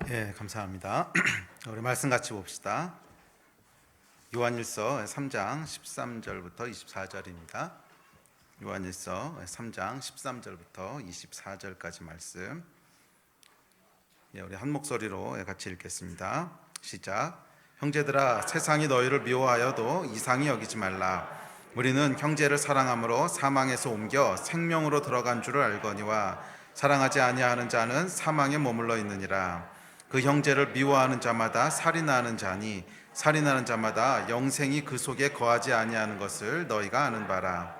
예, 감사합니다. 우리 말씀 같이 봅시다. 요한일서 3장 13절부터 24절입니다. 요한일서 3장 13절부터 24절까지 말씀. 예, 우리 한 목소리로 같이 읽겠습니다. 시작. 형제들아, 세상이 너희를 미워하여도 이상히 여기지 말라. 우리는 형제를 사랑함으로 사망에서 옮겨 생명으로 들어간 줄을 알거니와 사랑하지 아니하는 자는 사망에 머물러 있느니라. 그 형제를 미워하는 자마다 살인하는 자니 살인하는 자마다 영생이 그 속에 거하지 아니하는 것을 너희가 아는 바라.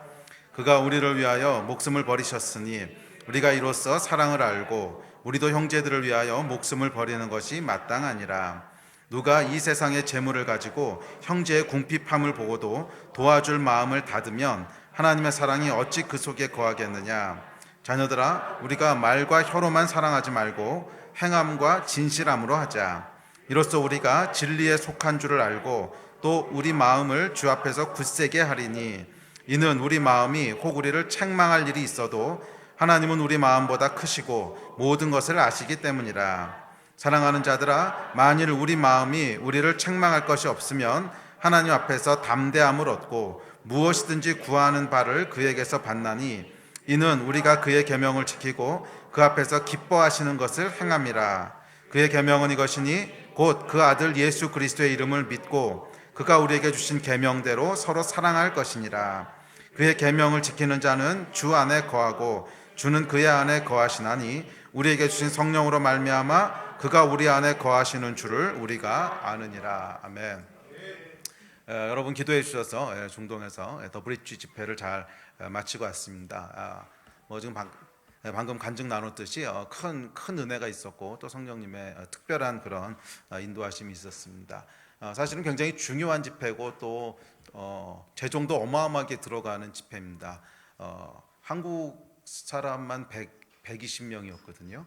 그가 우리를 위하여 목숨을 버리셨으니 우리가 이로써 사랑을 알고 우리도 형제들을 위하여 목숨을 버리는 것이 마땅하니라. 누가 이 세상의 재물을 가지고 형제의 궁핍함을 보고도 도와줄 마음을 닫으면 하나님의 사랑이 어찌 그 속에 거하겠느냐. 자녀들아, 우리가 말과 혀로만 사랑하지 말고 행함과 진실함으로 하자. 이로써 우리가 진리에 속한 줄을 알고 또 우리 마음을 주 앞에서 굳세게 하리니 이는 우리 마음이 혹 우리를 책망할 일이 있어도 하나님은 우리 마음보다 크시고 모든 것을 아시기 때문이라. 사랑하는 자들아, 만일 우리 마음이 우리를 책망할 것이 없으면 하나님 앞에서 담대함을 얻고 무엇이든지 구하는 바를 그에게서 받나니 이는 우리가 그의 계명을 지키고 그 앞에서 기뻐하시는 것을 행함이라. 그의 계명은 이것이니 곧 그 아들 예수 그리스도의 이름을 믿고 그가 우리에게 주신 계명대로 서로 사랑할 것이니라. 그의 계명을 지키는 자는 주 안에 거하고 주는 그의 안에 거하시나니 우리에게 주신 성령으로 말미암아 그가 우리 안에 거하시는 줄을 우리가 아느니라. 아멘. 여러분 기도해 주셔서 중동에서 더 브릿지 집회를 잘 마치고 왔습니다. 지금 방금 간증 나눴듯이 큰 은혜가 있었고 또 성령님의 특별한 그런 인도하심이 있었습니다. 사실은 굉장히 중요한 집회고 또 재정도 어마어마하게 들어가는 집회입니다. 한국 사람만 120명이었거든요.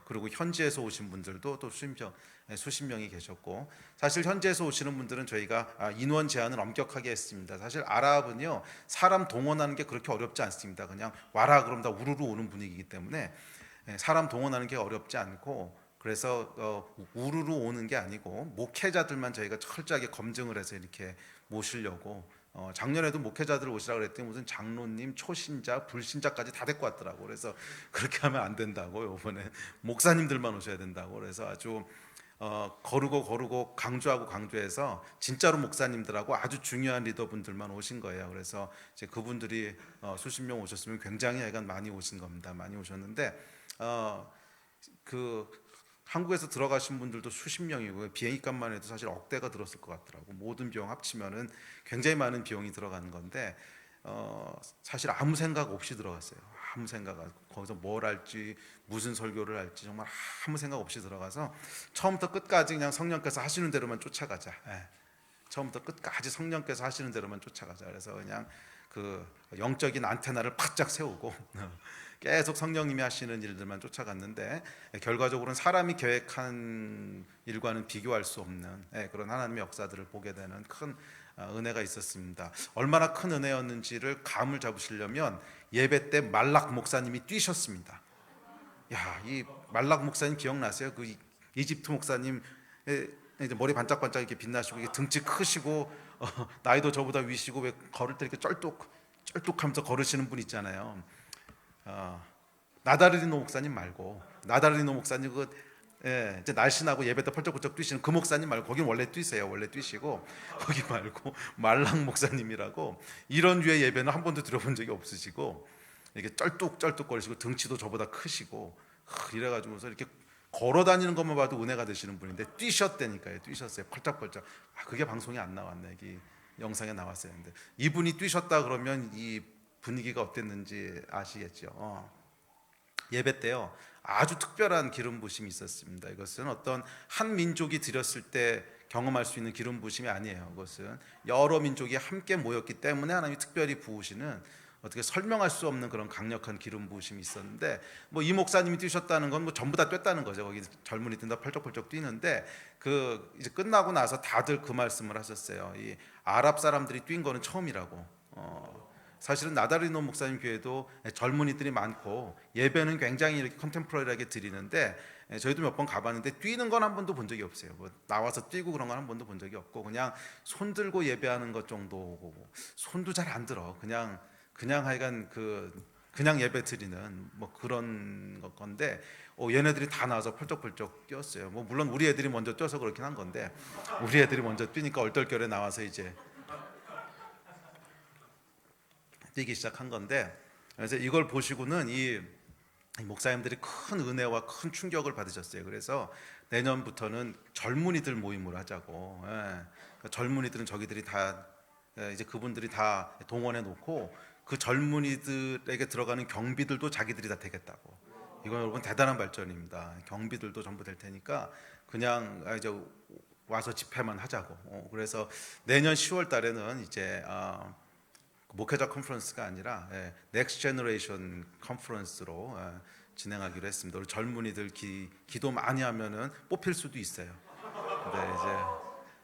그리고 현지에서 오신 분들도 또 수십 명이 계셨고, 사실 현지에서 오시는 분들은 저희가 인원 제한을 엄격하게 했습니다. 사실 아랍은요, 사람 동원하는 게 그렇게 어렵지 않습니다. 그냥 와라 그럼 다 우르르 오는 분위기이기 때문에 사람 동원하는 게 어렵지 않고, 그래서 우르르 오는 게 아니고 목회자들만 저희가 철저하게 검증을 해서 이렇게 모시려고, 작년에도 목회자들 오시라 그랬더니 무슨 장로님, 초신자, 불신자까지 다 데리고 왔더라고. 그래서 그렇게 하면 안 된다고, 이번에 목사님들만 오셔야 된다고. 그래서 아주 거르고 강조해서 진짜로 목사님들하고 아주 중요한 리더분들만 오신 거예요. 그래서 이제 그분들이 수십 명 오셨으면 굉장히 약간 많이 오신 겁니다. 많이 오셨는데 그 한국에서 들어가신 분들도 수십 명이고 비행기값만 해도 사실 억대가 들었을 것 같더라고. 모든 비용 합치면은 굉장히 많은 비용이 들어가는 건데 사실 아무 생각 없이 들어갔어요. 아무 생각 없이 거기서 뭘 할지 무슨 설교를 할지 정말 아무 생각 없이 들어가서 처음부터 끝까지 그냥 성령께서 하시는 대로만 쫓아가자. 처음부터 끝까지 성령께서 하시는 대로만 쫓아가자. 그래서 그냥 그 영적인 안테나를 바짝 세우고 계속 성령님이 하시는 일들만 쫓아갔는데 결과적으로는 사람이 계획한 일과는 비교할 수 없는 그런 하나님의 역사들을 보게 되는 큰 은혜가 있었습니다. 얼마나 큰 은혜였는지를 감을 잡으시려면 예배 때 말락 목사님이 뛰셨습니다. 야, 이 말락 목사님 기억나세요? 그 이집트 목사님 이제 머리 반짝반짝 이렇게 빛나시고 등치 크시고 나이도 저보다 위시고 왜 걸을 때 이렇게 쩔뚝하면서 걸으시는 분 있잖아요. 나다르리노 목사님 말고, 나다르리노 목사님 이제 날씬하고 예배 때 펄쩍펄쩍 뛰시는 그 목사님 말고, 거긴 원래 뛰세요. 원래 뛰시고 거기 말고 말랑 목사님이라고, 이런 류의 예배는 한 번도 들어본 적이 없으시고 이렇게 쩔뚝거리시고 등치도 저보다 크시고 이래가지고서 이렇게 걸어다니는 것만 봐도 은혜가 되시는 분인데 뛰셨다니까요. 뛰셨어요. 펄쩍펄쩍. 그게 방송에 안 나왔네. 이 영상에 나왔어요. 근데 이분이 뛰셨다 그러면 이 분위기가 어땠는지 아시겠죠. 예배 때요 아주 특별한 기름 부심이 있었습니다. 이것은 어떤 한 민족이 드렸을 때 경험할 수 있는 기름 부심이 아니에요. 그것은 여러 민족이 함께 모였기 때문에 하나님이 특별히 부으시는, 어떻게 설명할 수 없는 그런 강력한 기름 부으심이 있었는데, 이 목사님이 뛰셨다는 건 전부 다 뛰었다는 거죠. 거기 젊은이 뛴다 펄쩍펄쩍 뛰는데, 그 이제 끝나고 나서 다들 그 말씀을 하셨어요. 이 아랍 사람들이 뛴 거는 처음이라고. 사실은 나다리노 목사님 교회도 젊은이들이 많고 예배는 굉장히 이렇게 컨템포러리하게 드리는데 저희도 몇 번 가봤는데 뛰는 건 한 번도 본 적이 없어요. 뭐 나와서 뛰고 그런 건 한 번도 본 적이 없고 그냥 손 들고 예배하는 것 정도고 손도 잘 안 들어. 그냥 하여간 그냥 예배 드리는 뭐 그런 건데 얘네들이 다 나와서 펄쩍펄쩍 뛰었어요. 뭐 물론 우리 애들이 먼저 뛰어서 그렇긴 한 건데 우리 애들이 먼저 뛰니까 얼떨결에 나와서 이제 뛰기 시작한 건데, 그래서 이걸 보시고는 이 목사님들이 큰 은혜와 큰 충격을 받으셨어요. 그래서 내년부터는 젊은이들 모임을 하자고. 그러니까 젊은이들은 저기들이 다 이제 그분들이 다 동원해 놓고 그 젊은이들에게 들어가는 경비들도 자기들이 다 되겠다고. 이건 여러분 대단한 발전입니다. 경비들도 전부 될 테니까 그냥 이제 와서 집회만 하자고. 그래서 내년 10월 달에는 이제 목회자 컨퍼런스가 아니라 넥스트 제너레이션 컨퍼런스로 진행하기로 했습니다. 우리 젊은이들 기도 많이 하면은 뽑힐 수도 있어요.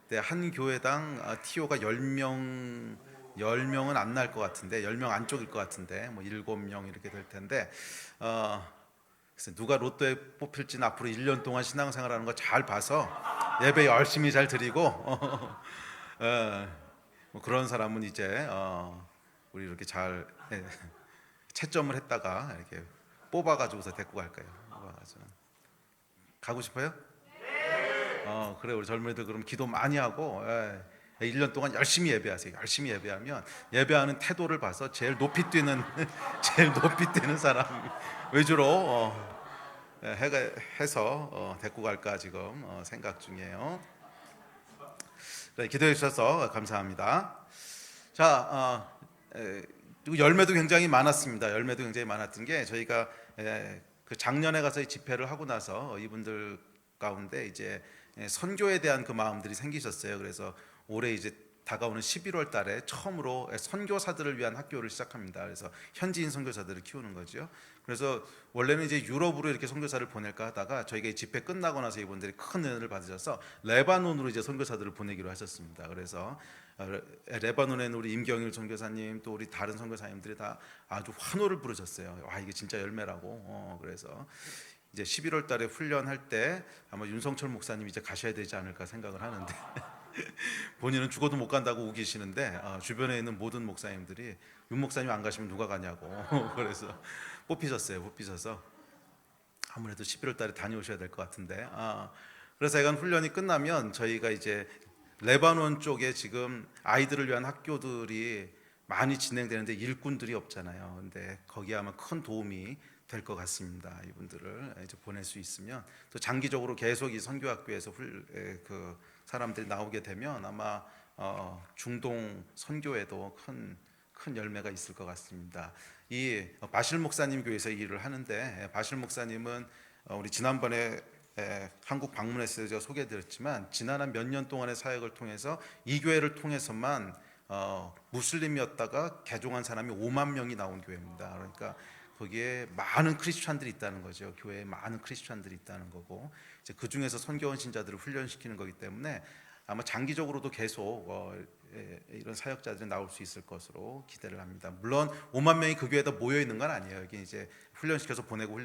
근데 한 교회당 TO가 10명은 안 날 것 같은데 10명 안쪽일 것 같은데 뭐 7명 이렇게 될 텐데 그래서 누가 로또에 뽑힐지는 앞으로 1년 동안 신앙생활하는 거 잘 봐서 예배 열심히 잘 드리고 뭐 그런 사람은 이제 우리 이렇게 잘 채점을 했다가 이렇게 뽑아가지고서 데리고 갈까요? 가고 싶어요? 그래 우리 젊은이들 그럼 기도 많이 하고 1년 동안 열심히 예배하세요. 열심히 예배하면 예배하는 태도를 봐서 제일 높이 뛰는 제일 높이 뛰는 사람 위주로 해서 데리고 갈까 지금 생각 중이에요. 네, 기도해 주셔서 감사합니다. 자, 그리고 열매도 굉장히 많았습니다. 열매도 굉장히 많았던 게 저희가 그 작년에 가서 집회를 하고 나서 이분들 가운데 이제 선교에 대한 그 마음들이 생기셨어요. 그래서 올해 이제 다가오는 11월 달에 처음으로 선교사들을 위한 학교를 시작합니다. 그래서 현지인 선교사들을 키우는 거죠. 그래서 원래는 이제 유럽으로 이렇게 선교사를 보낼까 하다가 저희가 집회 끝나고 나서 이분들이 큰 은혜를 받으셔서 레바논으로 이제 선교사들을 보내기로 하셨습니다. 그래서 레바논에는 우리 임경일 선교사님 또 우리 다른 선교사님들이 다 아주 환호를 부르셨어요. 와 이게 진짜 열매라고. 그래서 이제 11월 달에 훈련할 때 아마 윤성철 목사님이 이제 가셔야 되지 않을까 생각을 하는데 본인은 죽어도 못 간다고 우기시는데 주변에 있는 모든 목사님들이 윤 목사님 안 가시면 누가 가냐고 그래서 뽑히셔서 아무래도 11월 달에 다녀오셔야 될 것 같은데 그래서 약간 훈련이 끝나면 저희가 이제 레바논 쪽에 지금 아이들을 위한 학교들이 많이 진행되는데 일꾼들이 없잖아요. 근데 거기에 아마 큰 도움이 될 것 같습니다. 이분들을 이제 보낼 수 있으면 또 장기적으로 계속 이 선교학교에서 그 사람들이 나오게 되면 아마 중동 선교에도 큰 열매가 있을 것 같습니다. 이 바실 목사님 교회에서 일을 하는데 바실 목사님은 우리 지난번에 한국 방문했을 때 제가 소개해드렸지만 지난 한 몇 년 동안의 사역을 통해서 이 교회를 통해서만 무슬림이었다가 개종한 사람이 5만 명이 나온 교회입니다. 그러니까 거기에 많은 크리스찬들이 있다는 거죠. 교회에 많은 크리스찬들이 있다는 거고 이제 그 중에서 선교원 신자들을 훈련시키는 거기 때문에 아마 장기적으로도 계속 이런 사역자들이 나올 수 있을 것으로 기대를 합니다. 물론 5만 명이 그 교회에다 모여 있는 건 아니에요. 여기 이제 훈련시켜서 보내고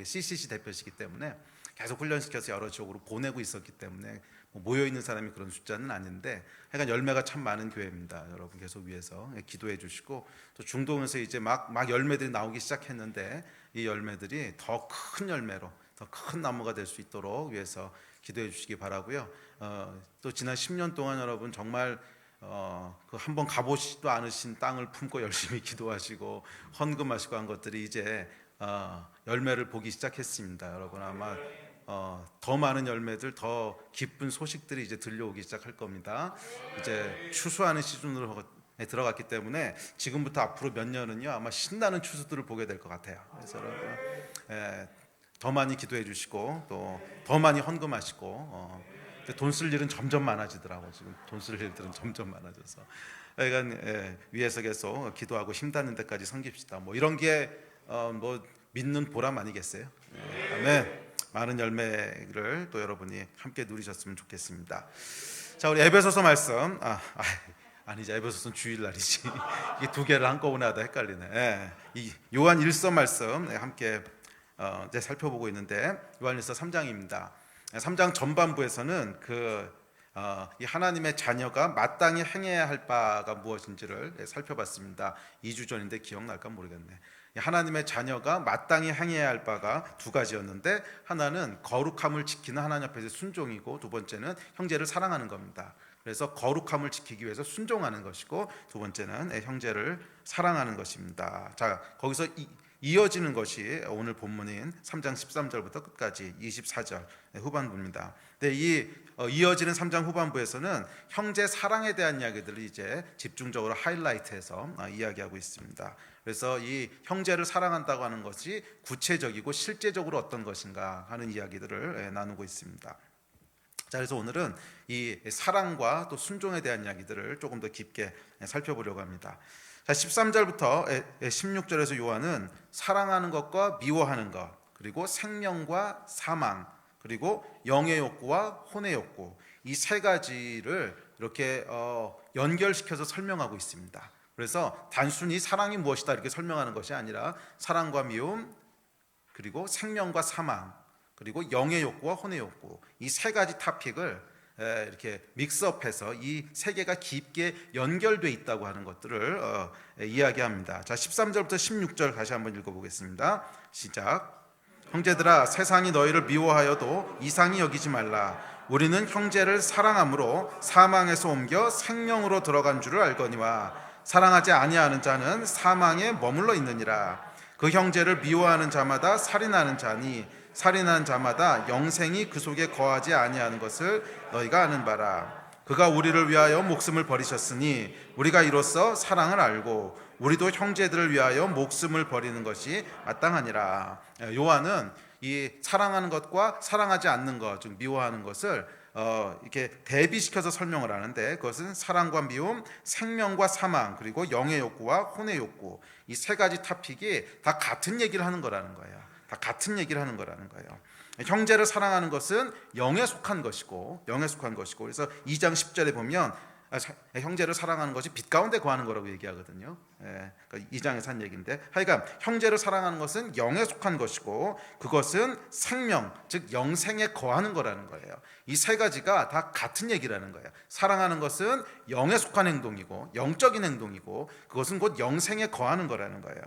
CCC 대표시기 때문에 계속 훈련시켜서 여러 지역으로 보내고 있었기 때문에 모여 있는 사람이 그런 숫자는 아닌데 하여간 열매가 참 많은 교회입니다. 여러분 계속 위해서 기도해 주시고 또 중동에서 이제 막 열매들이 나오기 시작했는데 이 열매들이 더 큰 열매로 더 큰 나무가 될 수 있도록 위해서 기도해 주시기 바라고요. 또 지난 10년 동안 여러분 정말 그 한번 가보시지도 않으신 땅을 품고 열심히 기도하시고 헌금하시고 한 것들이 이제 열매를 보기 시작했습니다. 여러분 아마 더 많은 열매들, 더 기쁜 소식들이 이제 들려오기 시작할 겁니다. 이제 추수하는 시즌으로 들어갔기 때문에 지금부터 앞으로 몇 년은요 아마 신나는 추수들을 보게 될 것 같아요. 그래서 여러분 더 많이 기도해 주시고 또 더 많이 헌금하시고 돈 쓸 일은 점점 많아지더라고. 지금 돈 쓸 일들은 점점 많아져서 그러니까 위에서 계속 기도하고 힘닿는 데까지 섬깁시다. 뭐 이런 게 뭐 믿는 보람 아니겠어요? 아멘. 많은 열매를 또 여러분이 함께 누리셨으면 좋겠습니다. 자, 우리 에베소서 말씀 아니죠. 에베소서는 주일날이지. 이 두 개를 한꺼번에 하다 헷갈리네. 예. 이 요한 1서 말씀 함께 이제 살펴보고 있는데 요한 1서 3장입니다. 3장 전반부에서는 이 하나님의 자녀가 마땅히 행해야 할 바가 무엇인지를 살펴봤습니다. 2주 전인데 기억날까 모르겠네. 하나님의 자녀가 마땅히 행해야 할 바가 두 가지였는데, 하나는 거룩함을 지키는 하나님 앞에서 순종이고, 두 번째는 형제를 사랑하는 겁니다. 그래서 거룩함을 지키기 위해서 순종하는 것이고, 두 번째는 형제를 사랑하는 것입니다. 자, 거기서 이어지는 것이 오늘 본문인 3장 13절부터 끝까지 24절 후반부입니다. 네, 이어지는 3장 후반부에서는 형제 사랑에 대한 이야기들을 이제 집중적으로 하이라이트해서 이야기하고 있습니다. 그래서 이 형제를 사랑한다고 하는 것이 구체적이고 실제적으로 어떤 것인가 하는 이야기들을 나누고 있습니다. 자, 그래서 오늘은 이 사랑과 또 순종에 대한 이야기들을 조금 더 깊게 살펴보려고 합니다. 자, 13절부터 16절에서 요한은 사랑하는 것과 미워하는 것, 그리고 생명과 사망, 그리고 영의 욕구와 혼의 욕구, 이 세 가지를 이렇게 연결시켜서 설명하고 있습니다. 그래서 단순히 사랑이 무엇이다 이렇게 설명하는 것이 아니라 사랑과 미움, 그리고 생명과 사망, 그리고 영의 욕구와 혼의 욕구, 이 세 가지 토픽을 이렇게 믹스업해서 이 세 개가 깊게 연결돼 있다고 하는 것들을 이야기합니다. 자, 13절부터 16절 다시 한번 읽어보겠습니다. 시작. 형제들아, 세상이 너희를 미워하여도 이상히 여기지 말라. 우리는 형제를 사랑함으로 사망에서 옮겨 생명으로 들어간 줄을 알거니와 사랑하지 아니하는 자는 사망에 머물러 있느니라. 그 형제를 미워하는 자마다 살인하는 자니 살인하는 자마다 영생이 그 속에 거하지 아니하는 것을 너희가 아는 바라. 그가 우리를 위하여 목숨을 버리셨으니 우리가 이로써 사랑을 알고 우리도 형제들을 위하여 목숨을 버리는 것이 마땅하니라. 요한은 이 사랑하는 것과 사랑하지 않는 것, 즉 미워하는 것을 이렇게 대비시켜서 설명을 하는데, 그것은 사랑과 미움, 생명과 사망, 그리고 영의 욕구와 혼의 욕구, 이 세 가지 토픽이 다 같은 얘기를 하는 거라는 거예요. 다 같은 얘기를 하는 거라는 거예요. 형제를 사랑하는 것은 영에 속한 것이고, 그래서 2장 10절에 보면 형제를 사랑하는 것이 빛 가운데 거하는 거라고 얘기하거든요. 그러니까 2장에서 한 얘기인데, 하여간 형제를 사랑하는 것은 영에 속한 것이고, 그것은 생명, 즉 영생에 거하는 거라는 거예요. 이 세 가지가 다 같은 얘기라는 거예요. 사랑하는 것은 영에 속한 행동이고, 영적인 행동이고, 그것은 곧 영생에 거하는 거라는 거예요.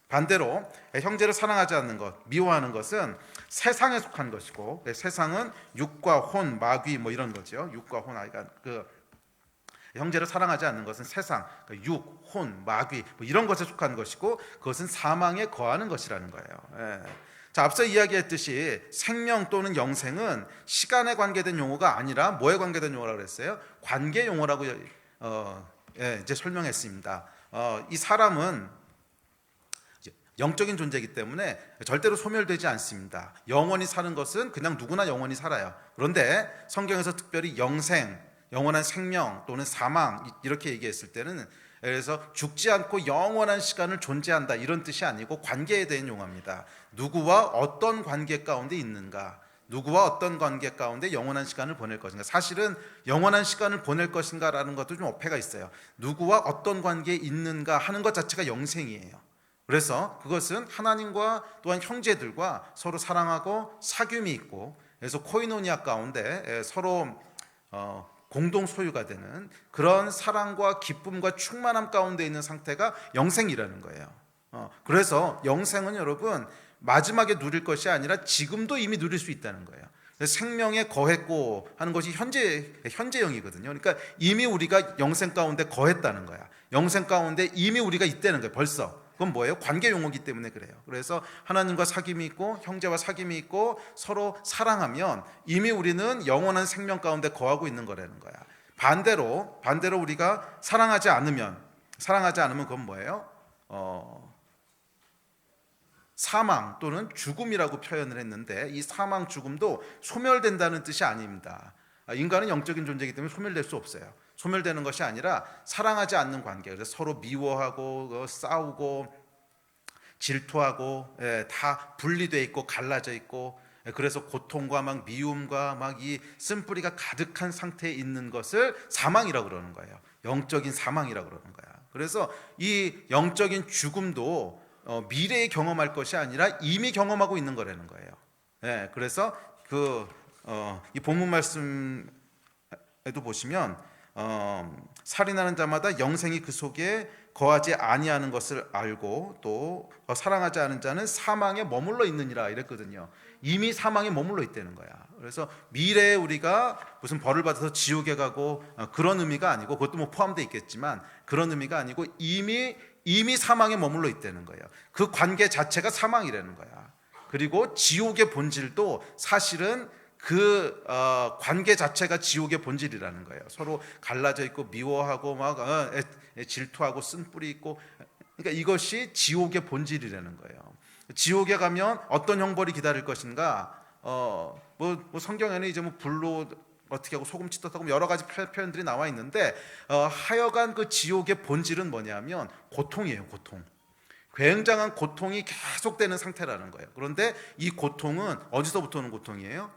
반대로 형제를 사랑하지 않는 것, 미워하는 것은 세상에 속한 것이고, 세상은 육과 혼, 마귀 뭐 이런 거죠. 육과 혼, 형제를 사랑하지 않는 것은 세상, 육, 혼, 마귀 뭐 이런 것에 속한 것이고, 그것은 사망에 거하는 것이라는 거예요. 자, 앞서 이야기했듯이 생명 또는 영생은 시간에 관계된 용어가 아니라 뭐에 관계된 용어라고 그랬어요? 관계 용어라고 이제 설명했습니다. 이 사람은 영적인 존재이기 때문에 절대로 소멸되지 않습니다. 영원히 사는 것은 그냥 누구나 영원히 살아요. 그런데 성경에서 특별히 영생, 영원한 생명 또는 사망 이렇게 얘기했을 때는, 그래서 죽지 않고 영원한 시간을 존재한다 이런 뜻이 아니고 관계에 대한 용어입니다. 누구와 어떤 관계 가운데 있는가, 누구와 어떤 관계 가운데 영원한 시간을 보낼 것인가. 사실은 영원한 시간을 보낼 것인가라는 것도 좀 어폐가 있어요. 누구와 어떤 관계에 있는가 하는 것 자체가 영생이에요. 그래서 그것은 하나님과 또한 형제들과 서로 사랑하고 사귐이 있고, 그래서 코이노니아 가운데 서로 공동 소유가 되는 그런 사랑과 기쁨과 충만함 가운데 있는 상태가 영생이라는 거예요. 그래서 영생은 여러분 마지막에 누릴 것이 아니라 지금도 이미 누릴 수 있다는 거예요. 생명에 거했고 하는 것이 현재형이거든요. 그러니까 이미 우리가 영생 가운데 거했다는 거야. 영생 가운데 이미 우리가 있다는 거예요. 벌써. 그건 뭐예요? 관계 용어이기 때문에 그래요. 그래서 하나님과 사귐이 있고 형제와 사귐이 있고 서로 사랑하면 이미 우리는 영원한 생명 가운데 거하고 있는 거라는 거야. 반대로 우리가 사랑하지 않으면 그건 뭐예요? 사망 또는 죽음이라고 표현을 했는데, 이 사망, 죽음도 소멸된다는 뜻이 아닙니다. 인간은 영적인 존재이기 때문에 소멸될 수 없어요. 소멸되는 것이 아니라 사랑하지 않는 관계, 그래서 서로 미워하고 싸우고 질투하고 다 분리되어 있고 갈라져 있고, 그래서 고통과 막 미움과 막 이 쓴뿌리가 가득한 상태에 있는 것을 사망이라고 그러는 거예요. 영적인 사망이라 그러는 거야. 그래서 이 영적인 죽음도 미래에 경험할 것이 아니라 이미 경험하고 있는 거라는 거예요. 예, 그래서 이 본문 말씀에도 보시면 살인하는 자마다 영생이 그 속에 거하지 아니하는 것을 알고 또 사랑하지 않은 자는 사망에 머물러 있느니라 이랬거든요. 이미 사망에 머물러 있다는 거야. 그래서 미래에 우리가 무슨 벌을 받아서 지옥에 가고 그런 의미가 아니고, 그것도 뭐 포함되어 있겠지만 그런 의미가 아니고 이미 사망에 머물러 있다는 거예요. 그 관계 자체가 사망이라는 거야. 그리고 지옥의 본질도 사실은 그 관계 자체가 지옥의 본질이라는 거예요. 서로 갈라져 있고 미워하고 막 질투하고 쓴뿌리 있고, 그러니까 이것이 지옥의 본질이라는 거예요. 지옥에 가면 어떤 형벌이 기다릴 것인가? 뭐 성경에는 이제 뭐 불로 어떻게 하고 소금 치듯하고 여러 가지 표현들이 나와 있는데, 하여간 그 지옥의 본질은 뭐냐면 고통이에요. 고통. 굉장한 고통이 계속되는 상태라는 거예요. 그런데 이 고통은 어디서부터 오는 고통이에요?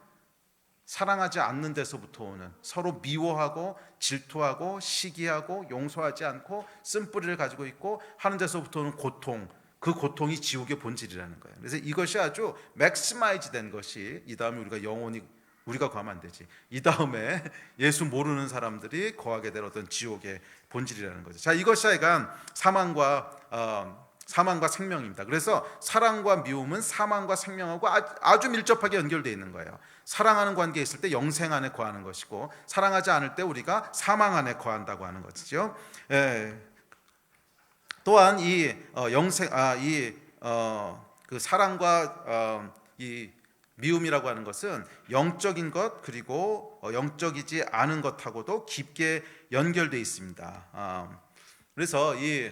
사랑하지 않는 데서부터 오는, 서로 미워하고 질투하고 시기하고 용서하지 않고 쓴뿌리를 가지고 있고 하는 데서부터 오는 고통, 그 고통이 지옥의 본질이라는 거예요. 그래서 이것이 아주 맥시마이즈 된 것이, 이 다음에 우리가 거하면 안 되지, 이 다음에 예수 모르는 사람들이 거하게 될 어떤 지옥의 본질이라는 거죠. 자, 이것이 하여간 사망과 생명입니다. 그래서 사랑과 미움은 사망과 생명하고 아주 밀접하게 연결되어 있는 거예요. 사랑하는 관계에 있을 때 영생 안에 거하는 것이고, 사랑하지 않을 때 우리가 사망 안에 거한다고 하는 것이죠. 또한 그 사랑과 이 미움이라고 하는 것은 영적인 것 그리고 영적이지 않은 것하고도 깊게 연결되어 있습니다. 그래서 이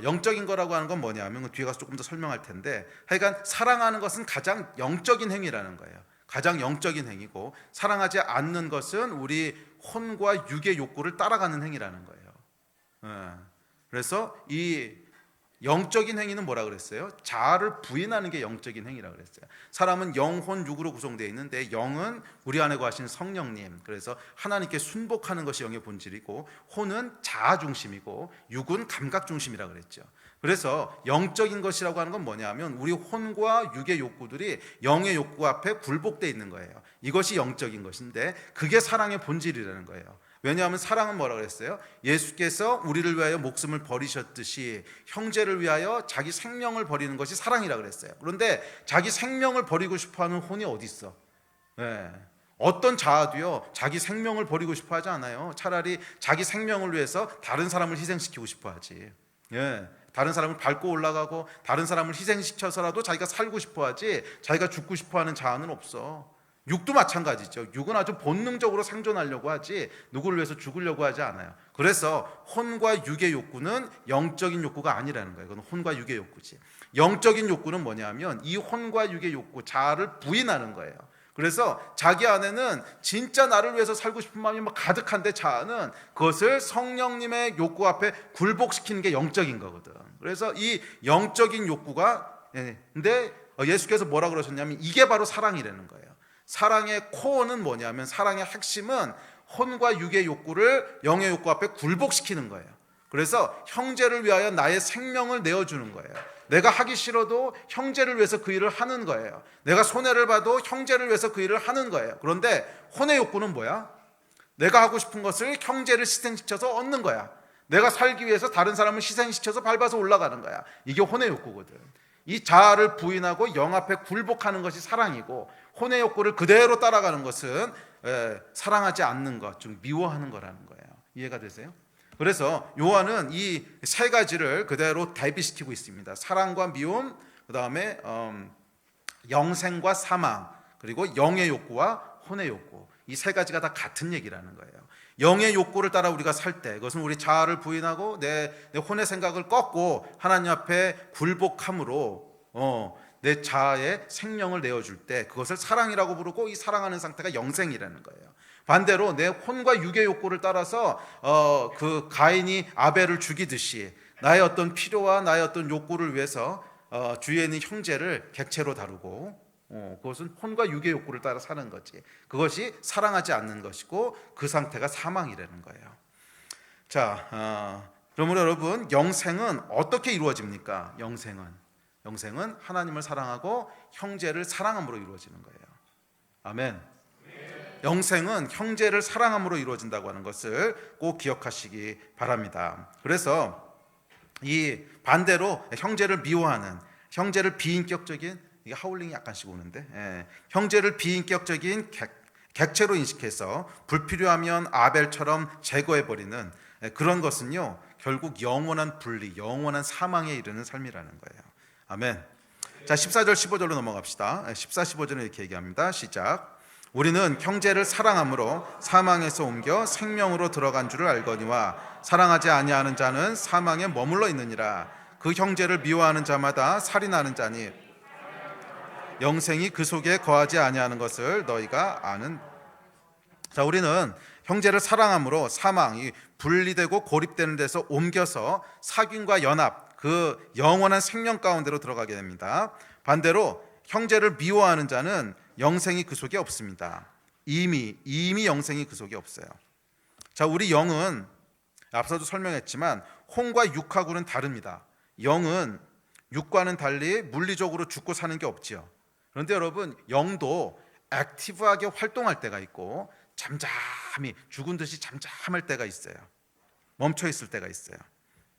영적인 거라고 하는 건 뭐냐면, 뒤에 가서 조금 더 설명할 텐데, 하여간 사랑하는 것은 가장 영적인 행위라는 거예요. 가장 영적인 행위고, 사랑하지 않는 것은 우리 혼과 육의 욕구를 따라가는 행위라는 거예요. 그래서 이 영적인 행위는 뭐라 그랬어요? 자아를 부인하는 게 영적인 행위라 그랬어요. 사람은 영, 혼, 육으로 구성되어 있는데, 영은 우리 안에 거하신 성령님, 그래서 하나님께 순복하는 것이 영의 본질이고, 혼은 자아 중심이고 육은 감각 중심이라 그랬죠. 그래서 영적인 것이라고 하는 건 뭐냐면, 우리 혼과 육의 욕구들이 영의 욕구 앞에 굴복되어 있는 거예요. 이것이 영적인 것인데, 그게 사랑의 본질이라는 거예요. 왜냐하면 사랑은 뭐라 그랬어요? 예수께서 우리를 위하여 목숨을 버리셨듯이 형제를 위하여 자기 생명을 버리는 것이 사랑이라 그랬어요. 그런데 자기 생명을 버리고 싶어하는 혼이 어디 있어? 어떤 자아도요 자기 생명을 버리고 싶어하지 않아요. 차라리 자기 생명을 위해서 다른 사람을 희생시키고 싶어하지. 다른 사람을 밟고 올라가고 다른 사람을 희생시켜서라도 자기가 살고 싶어하지, 자기가 죽고 싶어하는 자아는 없어. 육도 마찬가지죠. 육은 아주 본능적으로 생존하려고 하지 누구를 위해서 죽으려고 하지 않아요. 그래서 혼과 육의 욕구는 영적인 욕구가 아니라는 거예요. 그건 혼과 육의 욕구지. 영적인 욕구는 뭐냐면 이 혼과 육의 욕구, 자아를 부인하는 거예요. 그래서 자기 안에는 진짜 나를 위해서 살고 싶은 마음이 막 가득한데, 자아는 그것을 성령님의 욕구 앞에 굴복시키는 게 영적인 거거든. 그래서 이 영적인 욕구가, 근데 예수께서 뭐라 그러셨냐면 이게 바로 사랑이라는 거예요. 사랑의 코어는 뭐냐면, 사랑의 핵심은 혼과 육의 욕구를 영의 욕구 앞에 굴복시키는 거예요. 그래서 형제를 위하여 나의 생명을 내어주는 거예요. 내가 하기 싫어도 형제를 위해서 그 일을 하는 거예요. 내가 손해를 봐도 형제를 위해서 그 일을 하는 거예요. 그런데 혼의 욕구는 뭐야? 내가 하고 싶은 것을 형제를 희생시켜서 얻는 거야. 내가 살기 위해서 다른 사람을 희생시켜서 밟아서 올라가는 거야. 이게 혼의 욕구거든. 이 자아를 부인하고 영 앞에 굴복하는 것이 사랑이고, 혼의 욕구를 그대로 따라가는 것은 사랑하지 않는 것, 좀 미워하는 거라는 거예요. 이해가 되세요? 그래서 요한은 이 세 가지를 그대로 대비시키고 있습니다. 사랑과 미움, 그 다음에 영생과 사망, 그리고 영의 욕구와 혼의 욕구, 이 세 가지가 다 같은 얘기라는 거예요. 영의 욕구를 따라 우리가 살 때, 그것은 우리 자아를 부인하고 내 혼의 생각을 꺾고 하나님 앞에 굴복함으로 내 자아의 생명을 내어줄 때, 그것을 사랑이라고 부르고, 이 사랑하는 상태가 영생이라는 거예요. 반대로 내 혼과 육의 욕구를 따라서 그 가인이 아벨을 죽이듯이 나의 어떤 필요와 나의 어떤 욕구를 위해서 주위에 있는 형제를 객체로 다루고, 그것은 혼과 육의 욕구를 따라 사는 거지. 그것이 사랑하지 않는 것이고, 그 상태가 사망이라는 거예요. 자, 그러므로 여러분, 영생은 어떻게 이루어집니까? 영생은 하나님을 사랑하고 형제를 사랑함으로 이루어지는 거예요. 아멘. 영생은 형제를 사랑함으로 이루어진다고 하는 것을 꼭 기억하시기 바랍니다. 그래서 이 반대로 형제를 미워하는, 형제를 비인격적인, 이게 하울링이 약간씩 오는데, 형제를 비인격적인 객체로 인식해서 불필요하면 아벨처럼 제거해버리는 그런 것은요, 결국 영원한 분리, 영원한 사망에 이르는 삶이라는 거예요. 아멘. 자, 14절 15절로 넘어갑시다. 14, 15절은 이렇게 얘기합니다. 시작. 우리는 형제를 사랑함으로 사망에서 옮겨 생명으로 들어간 줄을 알거니와 사랑하지 아니하는 자는 사망에 머물러 있느니라. 그 형제를 미워하는 자마다 살인하는 자니 영생이 그 속에 거하지 아니하는 것을 너희가 아는. 자, 우리는 형제를 사랑함으로 사망이 분리되고 고립되는 데서 옮겨서 사귐과 연합, 그 영원한 생명 가운데로 들어가게 됩니다. 반대로 형제를 미워하는 자는 영생이 그 속에 없습니다. 이미 영생이 그 속에 없어요. 자, 우리 영은 앞서도 설명했지만 혼과 육하고는 다릅니다. 영은 육과는 달리 물리적으로 죽고 사는 게 없지요. 그런데 여러분, 영도 액티브하게 활동할 때가 있고 잠잠히 죽은 듯이 잠잠할 때가 있어요. 멈춰 있을 때가 있어요.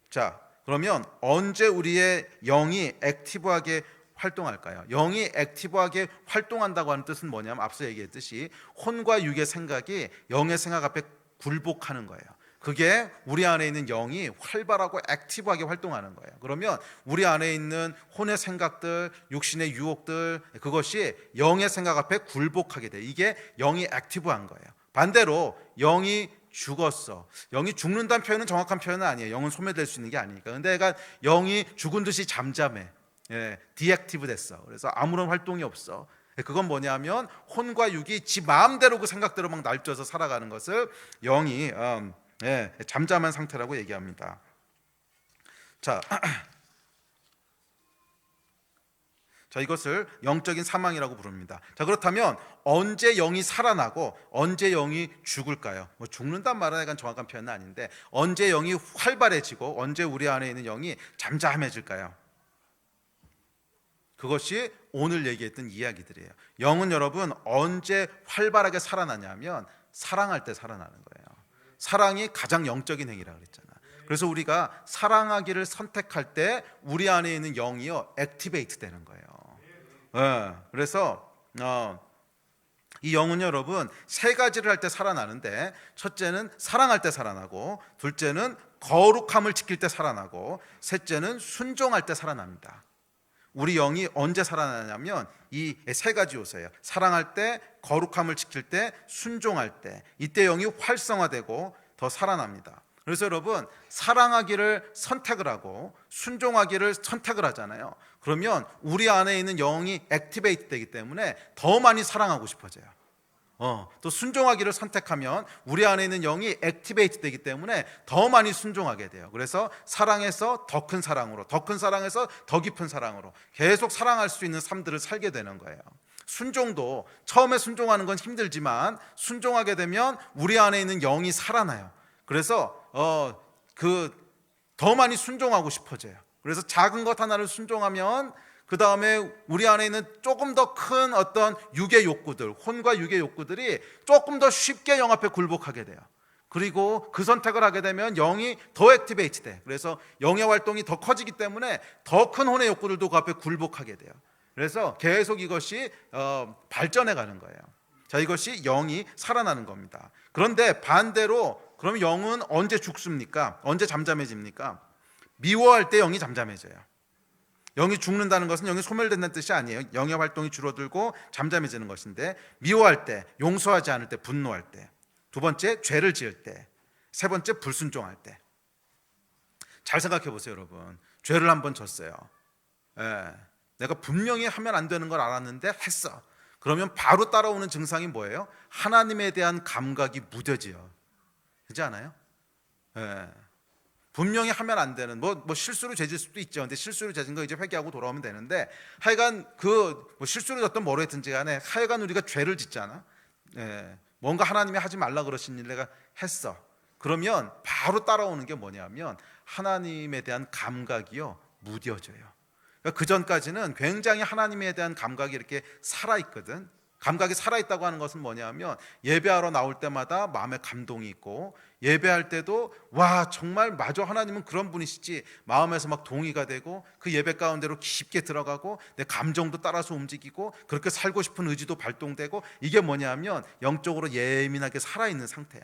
자, 그러면 언제 우리의 영이 액티브하게 활동할까요? 영이 액티브하게 활동한다고 하는 뜻은 뭐냐면 앞서 얘기했듯이 혼과 육의 생각이 영의 생각 앞에 굴복하는 거예요. 그게 우리 안에 있는 영이 활발하고 액티브하게 활동하는 거예요. 그러면 우리 안에 있는 혼의 생각들, 육신의 유혹들, 그것이 영의 생각 앞에 굴복하게 돼요. 이게 영이 액티브한 거예요. 반대로 영이 죽었어. 영이 죽는다는 표현은 정확한 표현은 아니에요. 영은 소멸될 수 있는 게 아니니까. 근데 얘가 영이 죽은 듯이 잠잠해. 디액티브 됐어. 그래서 아무런 활동이 없어. 그건 뭐냐면 혼과 육이 지 마음대로 그 생각대로 막 날뛰어서 살아가는 것을 영이 잠잠한 상태라고 얘기합니다. 자, 이것을 영적인 사망이라고 부릅니다. 자, 그렇다면 언제 영이 살아나고 언제 영이 죽을까요? 뭐 죽는단 말은 약간 정확한 표현은 아닌데 언제 영이 활발해지고 언제 우리 안에 있는 영이 잠잠해질까요? 그것이 오늘 얘기했던 이야기들이에요. 영은 여러분 언제 활발하게 살아나냐면 사랑할 때 살아나는 거예요. 사랑이 가장 영적인 행위라고 그랬잖아. 그래서 우리가 사랑하기를 선택할 때 우리 안에 있는 영이요 액티베이트 되는 거예요. 그래서 이 영은 여러분 세 가지를 할 때 살아나는데 첫째는 사랑할 때 살아나고 둘째는 거룩함을 지킬 때 살아나고 셋째는 순종할 때 살아납니다. 우리 영이 언제 살아나냐면 이 세 가지 요소예요. 사랑할 때, 거룩함을 지킬 때, 순종할 때. 이때 영이 활성화되고 더 살아납니다. 그래서 여러분 사랑하기를 선택을 하고 순종하기를 선택을 하잖아요. 그러면 우리 안에 있는 영이 액티베이트 되기 때문에 더 많이 사랑하고 싶어져요. 또 순종하기를 선택하면 우리 안에 있는 영이 액티베이트 되기 때문에 더 많이 순종하게 돼요. 그래서 사랑에서 더 큰 사랑으로, 더 큰 사랑에서 더 깊은 사랑으로 계속 사랑할 수 있는 삶들을 살게 되는 거예요. 순종도 처음에 순종하는 건 힘들지만 순종하게 되면 우리 안에 있는 영이 살아나요. 그래서 더 많이 순종하고 싶어져요. 그래서 작은 것 하나를 순종하면 그 다음에 우리 안에 있는 조금 더 큰 어떤 육의 욕구들, 혼과 육의 욕구들이 조금 더 쉽게 영 앞에 굴복하게 돼요. 그리고 그 선택을 하게 되면 영이 더 액티베이트 돼. 그래서 영의 활동이 더 커지기 때문에 더 큰 혼의 욕구들도 그 앞에 굴복하게 돼요. 그래서 계속 이것이 발전해 가는 거예요. 자, 이것이 영이 살아나는 겁니다. 그런데 반대로 그럼 영은 언제 죽습니까? 언제 잠잠해집니까? 미워할 때 영이 잠잠해져요. 영이 죽는다는 것은 영이 소멸된다는 뜻이 아니에요. 영의 활동이 줄어들고 잠잠해지는 것인데 미워할 때, 용서하지 않을 때, 분노할 때, 두 번째 죄를 지을 때, 세 번째 불순종할 때. 잘 생각해 보세요, 여러분. 죄를 한번 졌어요. 내가 분명히 하면 안 되는 걸 알았는데 했어. 그러면 바로 따라오는 증상이 뭐예요? 하나님에 대한 감각이 무뎌져요. 그렇지 않아요? 분명히 하면 안 되는 뭐 실수로 죄질 수도 있죠. 근데 실수로 죄진 거 이제 회개하고 돌아오면 되는데 하여간 뭐 실수로 졌든 뭐로 했든지 간에 하여간 우리가 죄를 짓잖아. 뭔가 하나님이 하지 말라 그러신 일 내가 했어. 그러면 바로 따라오는 게 뭐냐면 하나님에 대한 감각이요 무뎌져요. 그러니까 그 전까지는 굉장히 하나님에 대한 감각이 이렇게 살아있거든. 감각이 살아있다고 하는 것은 뭐냐면 예배하러 나올 때마다 마음에 감동이 있고, 예배할 때도 와 정말 마저 하나님은 그런 분이시지 마음에서 막 동의가 되고, 그 예배 가운데로 깊게 들어가고 내 감정도 따라서 움직이고 그렇게 살고 싶은 의지도 발동되고, 이게 뭐냐면 영적으로 예민하게 살아있는 상태야.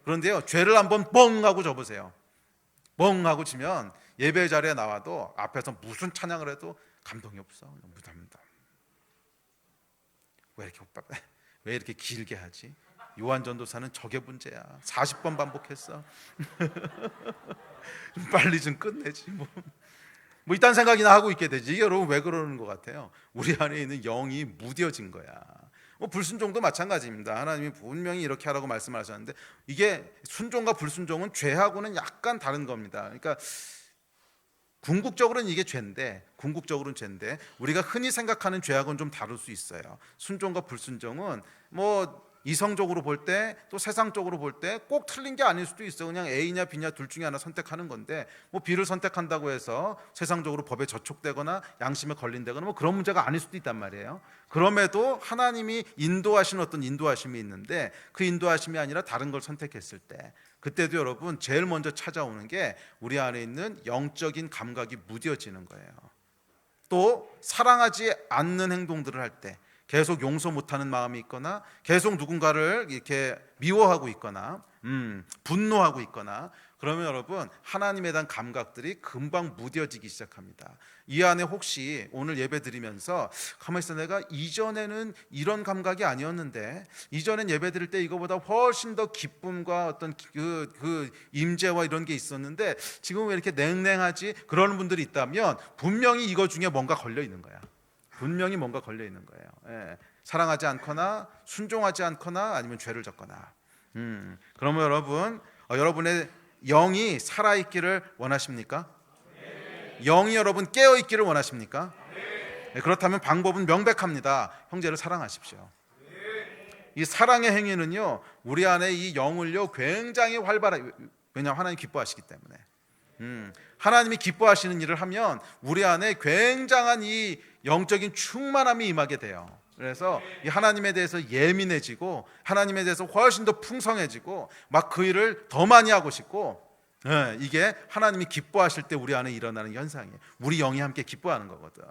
그런데요, 죄를 한번 뻥 하고 접으세요. 뻥 하고 치면 예배 자리에 나와도 앞에서 무슨 찬양을 해도 감동이 없어. 무답니다. 왜 이렇게 길게 하지? 요한 전도사는 저게 문제야. 40번 반복했어. 좀 빨리 좀 끝내지 뭐 이딴 생각이나 하고 있게 되지. 이게 여러분 왜 그러는 것 같아요? 우리 안에 있는 영이 무뎌진 거야. 불순종도 마찬가지입니다. 하나님이 분명히 이렇게 하라고 말씀하셨는데, 이게 순종과 불순종은 죄하고는 약간 다른 겁니다. 그러니까 궁극적으로는 죄인데 우리가 흔히 생각하는 죄하고는 좀 다를 수 있어요. 순종과 불순종은 이성적으로 볼 때 또 세상적으로 볼 때 꼭 틀린 게 아닐 수도 있어. 그냥 A냐 B냐 둘 중에 하나 선택하는 건데, B를 선택한다고 해서 세상적으로 법에 저촉되거나 양심에 걸린다거나 그런 문제가 아닐 수도 있단 말이에요. 그럼에도 하나님이 인도하시는 어떤 인도하심이 있는데, 그 인도하심이 아니라 다른 걸 선택했을 때, 그때도 여러분 제일 먼저 찾아오는 게 우리 안에 있는 영적인 감각이 무뎌지는 거예요. 또 사랑하지 않는 행동들을 할 때, 계속 용서 못하는 마음이 있거나 계속 누군가를 이렇게 미워하고 있거나 분노하고 있거나, 그러면 여러분 하나님에 대한 감각들이 금방 무뎌지기 시작합니다. 이 안에 혹시 오늘 예배 드리면서 가만히 있어, 내가 이전에는 이런 감각이 아니었는데, 이전엔 예배 드릴 때 이거보다 훨씬 더 기쁨과 어떤 그 임재와 이런 게 있었는데 지금 왜 이렇게 냉랭하지? 그러는 분들이 있다면 분명히 이거 중에 뭔가 걸려 있는 거야. 분명히 뭔가 걸려 있는 거예요. 예. 사랑하지 않거나 순종하지 않거나 아니면 죄를 졌거나. 그러면 여러분, 여러분의 영이 살아있기를 원하십니까? 네. 영이 여러분 깨어있기를 원하십니까? 네. 그렇다면 방법은 명백합니다. 형제를 사랑하십시오. 네. 이 사랑의 행위는요, 우리 안에 이 영을요 굉장히 활발하게, 왜냐하면 하나님 기뻐하시기 때문에. 하나님이 기뻐하시는 일을 하면 우리 안에 굉장한 이 영적인 충만함이 임하게 돼요. 그래서 이 하나님에 대해서 예민해지고 하나님에 대해서 훨씬 더 풍성해지고 막 그 일을 더 많이 하고 싶고, 이게 하나님이 기뻐하실 때 우리 안에 일어나는 현상이에요. 우리 영이 함께 기뻐하는 거거든.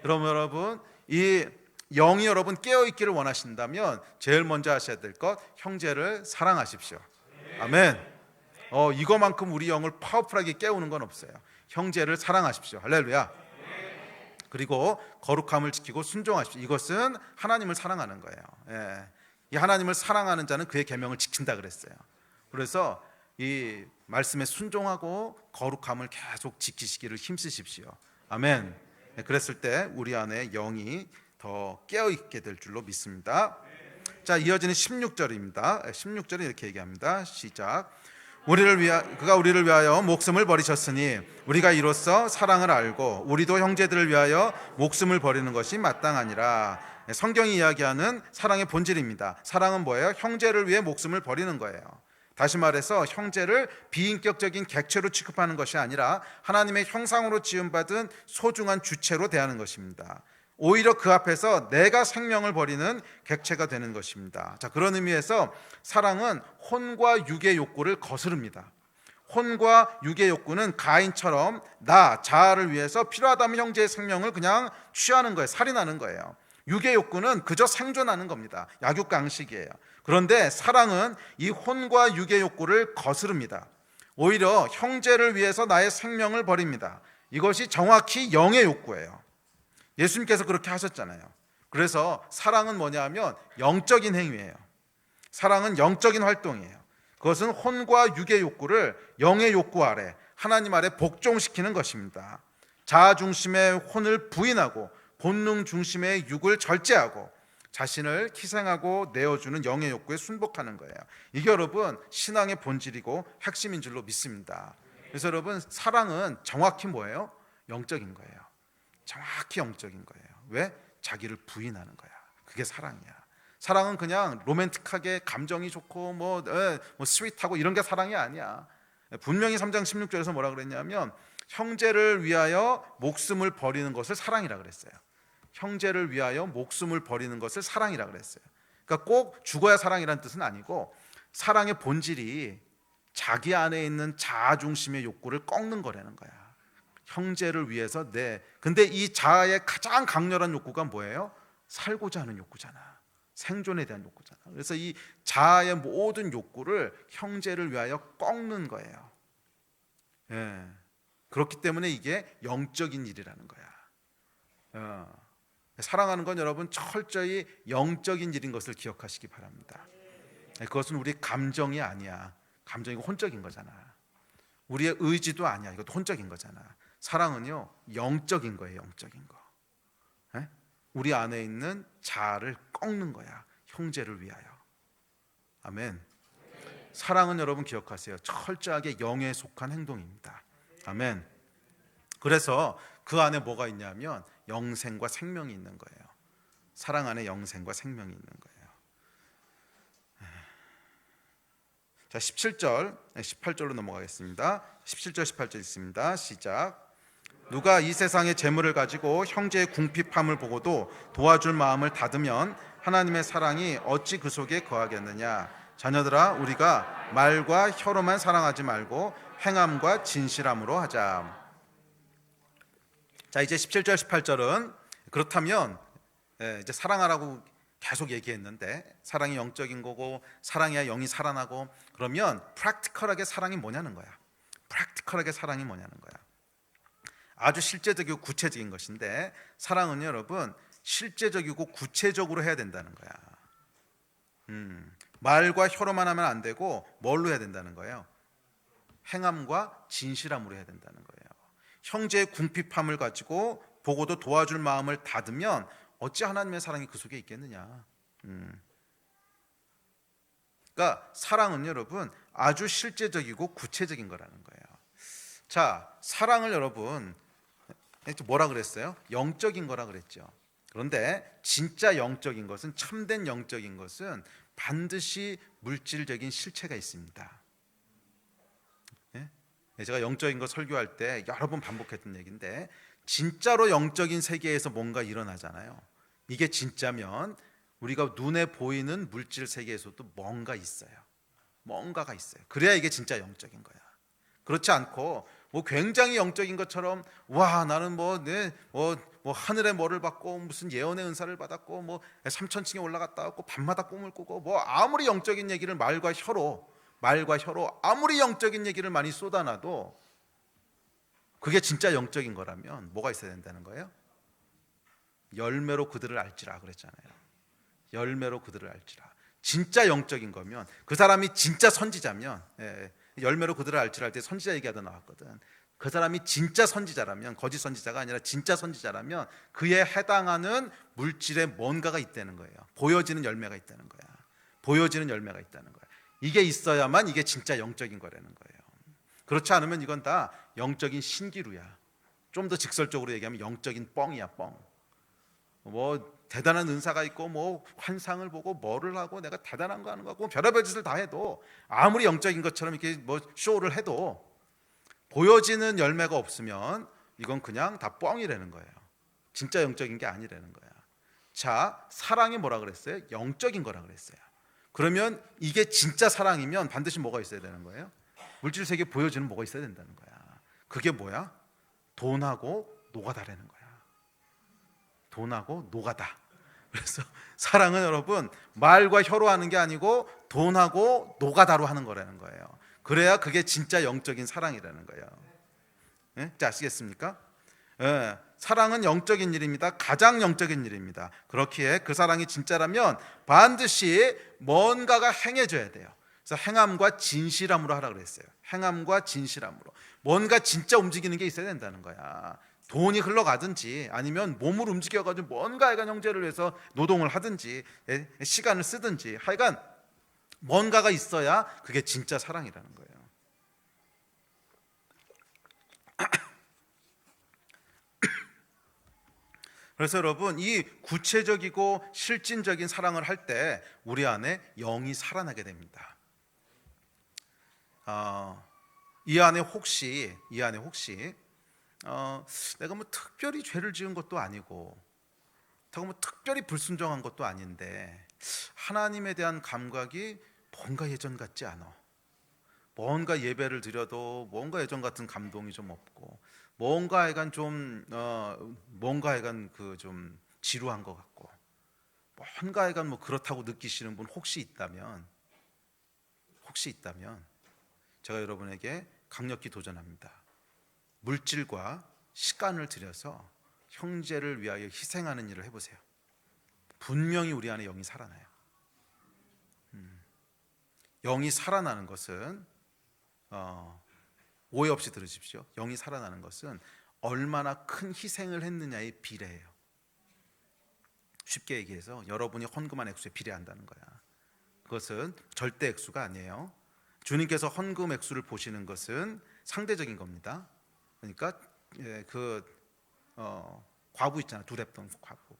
그럼 여러분, 이 영이 여러분 깨어있기를 원하신다면 제일 먼저 하셔야 될 것, 형제를 사랑하십시오. 아멘. 이거만큼 우리 영을 파워풀하게 깨우는 건 없어요. 형제를 사랑하십시오. 할렐루야. 그리고 거룩함을 지키고 순종하십시오. 이것은 하나님을 사랑하는 거예요. 예. 이 하나님을 사랑하는 자는 그의 계명을 지킨다 그랬어요. 그래서 이 말씀에 순종하고 거룩함을 계속 지키시기를 힘쓰십시오. 아멘. 그랬을 때 우리 안에 영이 더 깨어있게 될 줄로 믿습니다. 자, 이어지는 16절입니다. 16절은 이렇게 얘기합니다. 시작. 그가 우리를 위하여 목숨을 버리셨으니 우리가 이로써 사랑을 알고 우리도 형제들을 위하여 목숨을 버리는 것이 마땅하니라. 성경이 이야기하는 사랑의 본질입니다. 사랑은 뭐예요? 형제를 위해 목숨을 버리는 거예요. 다시 말해서 형제를 비인격적인 객체로 취급하는 것이 아니라 하나님의 형상으로 지음받은 소중한 주체로 대하는 것입니다. 오히려 그 앞에서 내가 생명을 버리는 객체가 되는 것입니다. 자, 그런 의미에서 사랑은 혼과 육의 욕구를 거스릅니다. 혼과 육의 욕구는 가인처럼 자아를 위해서 필요하다면 형제의 생명을 그냥 취하는 거예요. 살인하는 거예요. 육의 욕구는 그저 생존하는 겁니다. 약육강식이에요. 그런데 사랑은 이 혼과 육의 욕구를 거스릅니다. 오히려 형제를 위해서 나의 생명을 버립니다. 이것이 정확히 영의 욕구예요. 예수님께서 그렇게 하셨잖아요. 그래서 사랑은 뭐냐 하면 영적인 행위예요. 사랑은 영적인 활동이에요. 그것은 혼과 육의 욕구를 영의 욕구 아래, 하나님 아래 복종시키는 것입니다. 자아 중심의 혼을 부인하고 본능 중심의 육을 절제하고 자신을 희생하고 내어주는 영의 욕구에 순복하는 거예요. 이게 여러분 신앙의 본질이고 핵심인 줄로 믿습니다. 그래서 여러분 사랑은 정확히 뭐예요? 영적인 거예요. 정확히 영적인 거예요. 왜? 자기를 부인하는 거야. 그게 사랑이야. 사랑은 그냥 로맨틱하게 감정이 좋고 뭐 스윗하고 이런 게 사랑이 아니야. 분명히 3장 16절에서 뭐라 그랬냐면 형제를 위하여 목숨을 버리는 것을 사랑이라 그랬어요. 형제를 위하여 목숨을 버리는 것을 사랑이라 그랬어요. 그러니까 꼭 죽어야 사랑이라는 뜻은 아니고 사랑의 본질이 자기 안에 있는 자아 중심의 욕구를 꺾는 거라는 거야. 형제를 위해서 근데 이 자아의 가장 강렬한 욕구가 뭐예요? 살고자 하는 욕구잖아. 생존에 대한 욕구잖아. 그래서 이 자아의 모든 욕구를 형제를 위하여 꺾는 거예요. 예. 그렇기 때문에 이게 영적인 일이라는 거야. 사랑하는 건 여러분 철저히 영적인 일인 것을 기억하시기 바랍니다. 그것은 우리 감정이 아니야. 감정이 혼적인 거잖아. 우리의 의지도 아니야. 이것도 혼적인 거잖아. 사랑은요 영적인 거예요. 영적인 거. 우리 안에 있는 자아를 꺾는 거야. 형제를 위하여. 아멘. 사랑은 여러분 기억하세요. 철저하게 영에 속한 행동입니다. 아멘. 그래서 그 안에 뭐가 있냐면 영생과 생명이 있는 거예요. 사랑 안에 영생과 생명이 있는 거예요. 자, 17절, 18절로 넘어가겠습니다. 17절, 18절 있습니다. 시작. 누가 이 세상의 재물을 가지고 형제의 궁핍함을 보고도 도와줄 마음을 닫으면 하나님의 사랑이 어찌 그 속에 거하겠느냐. 자녀들아, 우리가 말과 혀로만 사랑하지 말고 행함과 진실함으로 하자. 자, 이제 17절, 18절은 그렇다면 이제 사랑하라고 계속 얘기했는데 사랑이 영적인 거고 사랑해야 영이 살아나고 그러면 프랙티컬하게 사랑이 뭐냐는 거야. 프랙티컬하게 사랑이 뭐냐는 거야. 아주 실제적이고 구체적인 것인데 사랑은 여러분 실제적이고 구체적으로 해야 된다는 거야. 말과 혀로만 하면 안 되고 뭘로 해야 된다는 거예요? 행함과 진실함으로 해야 된다는 거예요. 형제의 궁핍함을 가지고 보고도 도와줄 마음을 닫으면 어찌 하나님의 사랑이 그 속에 있겠느냐. 그러니까 사랑은 여러분 아주 실제적이고 구체적인 거라는 거예요. 자, 사랑을 여러분 뭐라 그랬어요? 영적인 거라 그랬죠. 그런데 진짜 영적인 것은, 참된 영적인 것은 반드시 물질적인 실체가 있습니다. 제가 영적인 거 설교할 때 여러 번 반복했던 얘기인데 진짜로 영적인 세계에서 뭔가 일어나잖아요. 이게 진짜면 우리가 눈에 보이는 물질 세계에서도 뭔가 있어요. 뭔가가 있어요. 그래야 이게 진짜 영적인 거야. 그렇지 않고 뭐 굉장히 영적인 것처럼 와 나는 뭐 하늘의 뭐를 받고 무슨 예언의 은사를 받았고 뭐 3000층에 올라갔다 왔고 밤마다 꿈을 꾸고 뭐 아무리 영적인 얘기를 말과 혀로 아무리 영적인 얘기를 많이 쏟아놔도 그게 진짜 영적인 거라면 뭐가 있어야 된다는 거예요? 열매로 그들을 알지라 그랬잖아요. 열매로 그들을 알지라. 진짜 영적인 거면 그 사람이 진짜 선지자면 열매로 그들을 알지라 할 때 선지자 얘기하다 나왔거든. 그 사람이 진짜 선지자라면 거짓 선지자가 아니라 진짜 선지자라면 그에 해당하는 물질에 뭔가가 있다는 거예요. 보여지는 열매가 있다는 거야. 보여지는 열매가 있다는 거야. 이게 있어야만 이게 진짜 영적인 거라는 거예요. 그렇지 않으면 이건 다 영적인 신기루야. 좀 더 직설적으로 얘기하면 영적인 뻥이야, 뻥. 뭐 대단한 은사가 있고 뭐 환상을 보고 뭐를 하고 내가 대단한 거 하는 거 같고 별의별 짓을 다 해도 아무리 영적인 것처럼 이렇게 뭐 쇼를 해도 보여지는 열매가 없으면 이건 그냥 다 뻥이라는 거예요. 진짜 영적인 게 아니라는 거야. 자, 사랑이 뭐라 그랬어요? 영적인 거라 그랬어요. 그러면 이게 진짜 사랑이면 반드시 뭐가 있어야 되는 거예요? 물질 세계에 보여지는 뭐가 있어야 된다는 거야. 그게 뭐야? 돈하고 노가다라는 거야. 돈하고 노가다. 그래서 사랑은 여러분 말과 혀로 하는 게 아니고 돈하고 노가다로 하는 거라는 거예요. 그래야 그게 진짜 영적인 사랑이라는 거예요. 자, 아시겠습니까? 사랑은 영적인 일입니다. 가장 영적인 일입니다. 그렇기에 그 사랑이 진짜라면 반드시 뭔가가 행해져야 돼요. 그래서 행함과 진실함으로 하라 그랬어요. 행함과 진실함으로. 뭔가 진짜 움직이는 게 있어야 된다는 거야. 돈이 흘러가든지 아니면 몸을 움직여가지고 뭔가 하여간 형제를 위해서 노동을 하든지 시간을 쓰든지 하여간 뭔가가 있어야 그게 진짜 사랑이라는 거예요. 그래서 여러분, 이 구체적이고 실질적인 사랑을 할 때 우리 안에 영이 살아나게 됩니다. 이 안에 혹시 내가 뭐 특별히 죄를 지은 것도 아니고 내가 뭐 특별히 불순종한 것도 아닌데 하나님에 대한 감각이 뭔가 예전 같지 않아. 뭔가 예배를 드려도 뭔가 예전 같은 감동이 좀 없고 뭔가 약간 좀 뭔가 약간 그 좀 지루한 것 같고 뭔가 약간 뭐 그렇다고 느끼시는 분 혹시 있다면 제가 여러분에게 강력히 도전합니다. 물질과 시간을 들여서 형제를 위하여 희생하는 일을 해보세요. 분명히 우리 안에 영이 살아나요. 영이 살아나는 것은 오해 없이 들으십시오. 영이 살아나는 것은 얼마나 큰 희생을 했느냐에 비례해요. 쉽게 얘기해서 여러분이 헌금한 액수에 비례한다는 거야. 그것은 절대 액수가 아니에요. 주님께서 헌금 액수를 보시는 것은 상대적인 겁니다. 그러니까 과부 있잖아. 두렙돈 과부.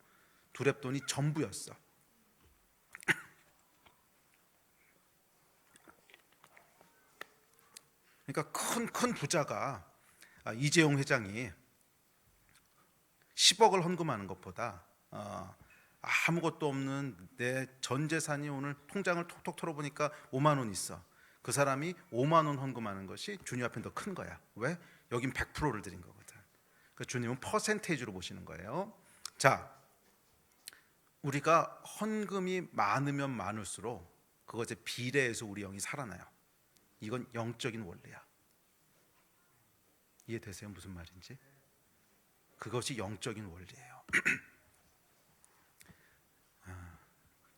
두렙돈이 전부였어. 그러니까 큰 부자가 이재용 회장이 10억을 헌금하는 것보다 아무것도 없는 내 전 재산이 오늘 통장을 톡톡 털어보니까 5만 원 있어. 그 사람이 5만 원 헌금하는 것이 주님 앞에 더 큰 거야. 왜? 여긴 100%를 드린 거거든. 그러니까 주님은 퍼센테이지로 보시는 거예요. 자, 우리가 헌금이 많으면 많을수록 그것에 비례해서 우리 영이 살아나요. 이건 영적인 원리야. 이해되세요? 무슨 말인지? 그것이 영적인 원리예요.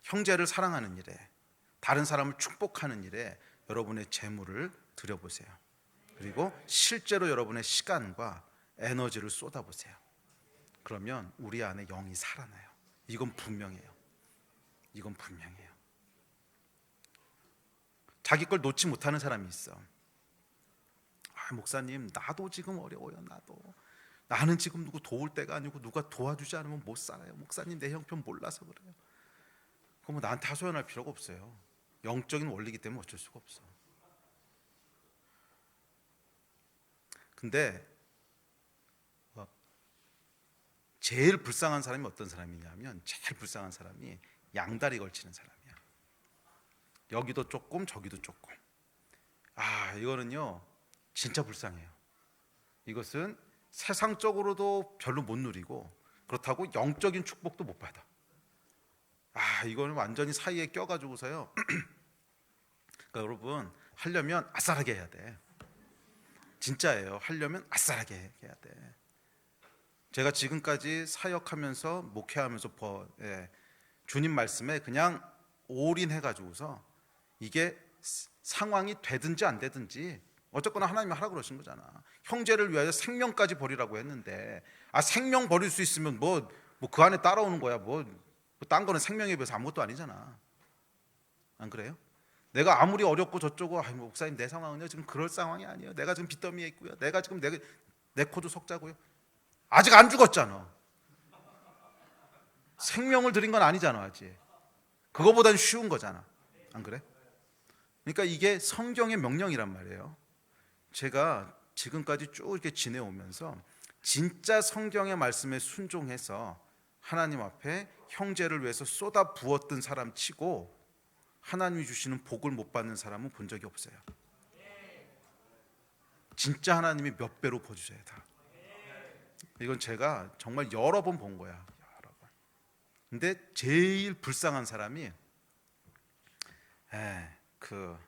형제를 사랑하는 일에, 다른 사람을 축복하는 일에 여러분의 재물을 드려보세요. 그리고 실제로 여러분의 시간과 에너지를 쏟아보세요. 그러면 우리 안에 영이 살아나요. 이건 분명해요. 자기 걸 놓지 못하는 사람이 있어. 목사님, 나도 지금 어려워요. 나는 지금 누구 도울 때가 아니고 누가 도와주지 않으면 못 살아요. 목사님, 내 형편 몰라서 그래요. 그럼 나한테 하소연할 필요가 없어요. 영적인 원리이기 때문에 어쩔 수가 없어. 근데 제일 불쌍한 사람이 어떤 사람이냐면, 제일 불쌍한 사람이 양다리 걸치는 사람이야. 여기도 조금 저기도 조금. 이거는요 진짜 불쌍해요. 이것은 세상적으로도 별로 못 누리고 그렇다고 영적인 축복도 못 받아. 이거는 완전히 사이에 껴가지고서요. 그러니까 여러분, 하려면 아싸라게 해야 돼. 진짜예요. 하려면 아싸라게 해야 돼. 제가 지금까지 사역하면서 목회하면서 주님 말씀에 그냥 올인해가지고서 이게 상황이 되든지 안 되든지 어쨌거나 하나님이 하라고 그러신 거잖아. 형제를 위하여 생명까지 버리라고 했는데 생명 버릴 수 있으면 뭐 그 안에 따라오는 거야. 딴 거는 생명에 비해서 아무것도 아니잖아. 안 그래요? 내가 아무리 어렵고 저쩌고 목사님, 내 상황은요 지금 그럴 상황이 아니에요. 내가 지금 빚더미에 있고요. 내가 지금 내 코도 속자고요. 아직 안 죽었잖아. 생명을 드린 건 아니잖아. 아직. 그거보단 쉬운 거잖아. 안 그래? 그러니까 이게 성경의 명령이란 말이에요. 제가 지금까지 쭉 이렇게 지내오면서 진짜 성경의 말씀에 순종해서 하나님 앞에 형제를 위해서 쏟아 부었던 사람 치고 하나님이 주시는 복을 못 받는 사람은 본 적이 없어요. 진짜 하나님이 몇 배로 부어주셔야 다. 이건 제가 정말 여러 번 본 거야. 여러 번. 근데 제일 불쌍한 사람이 그러니까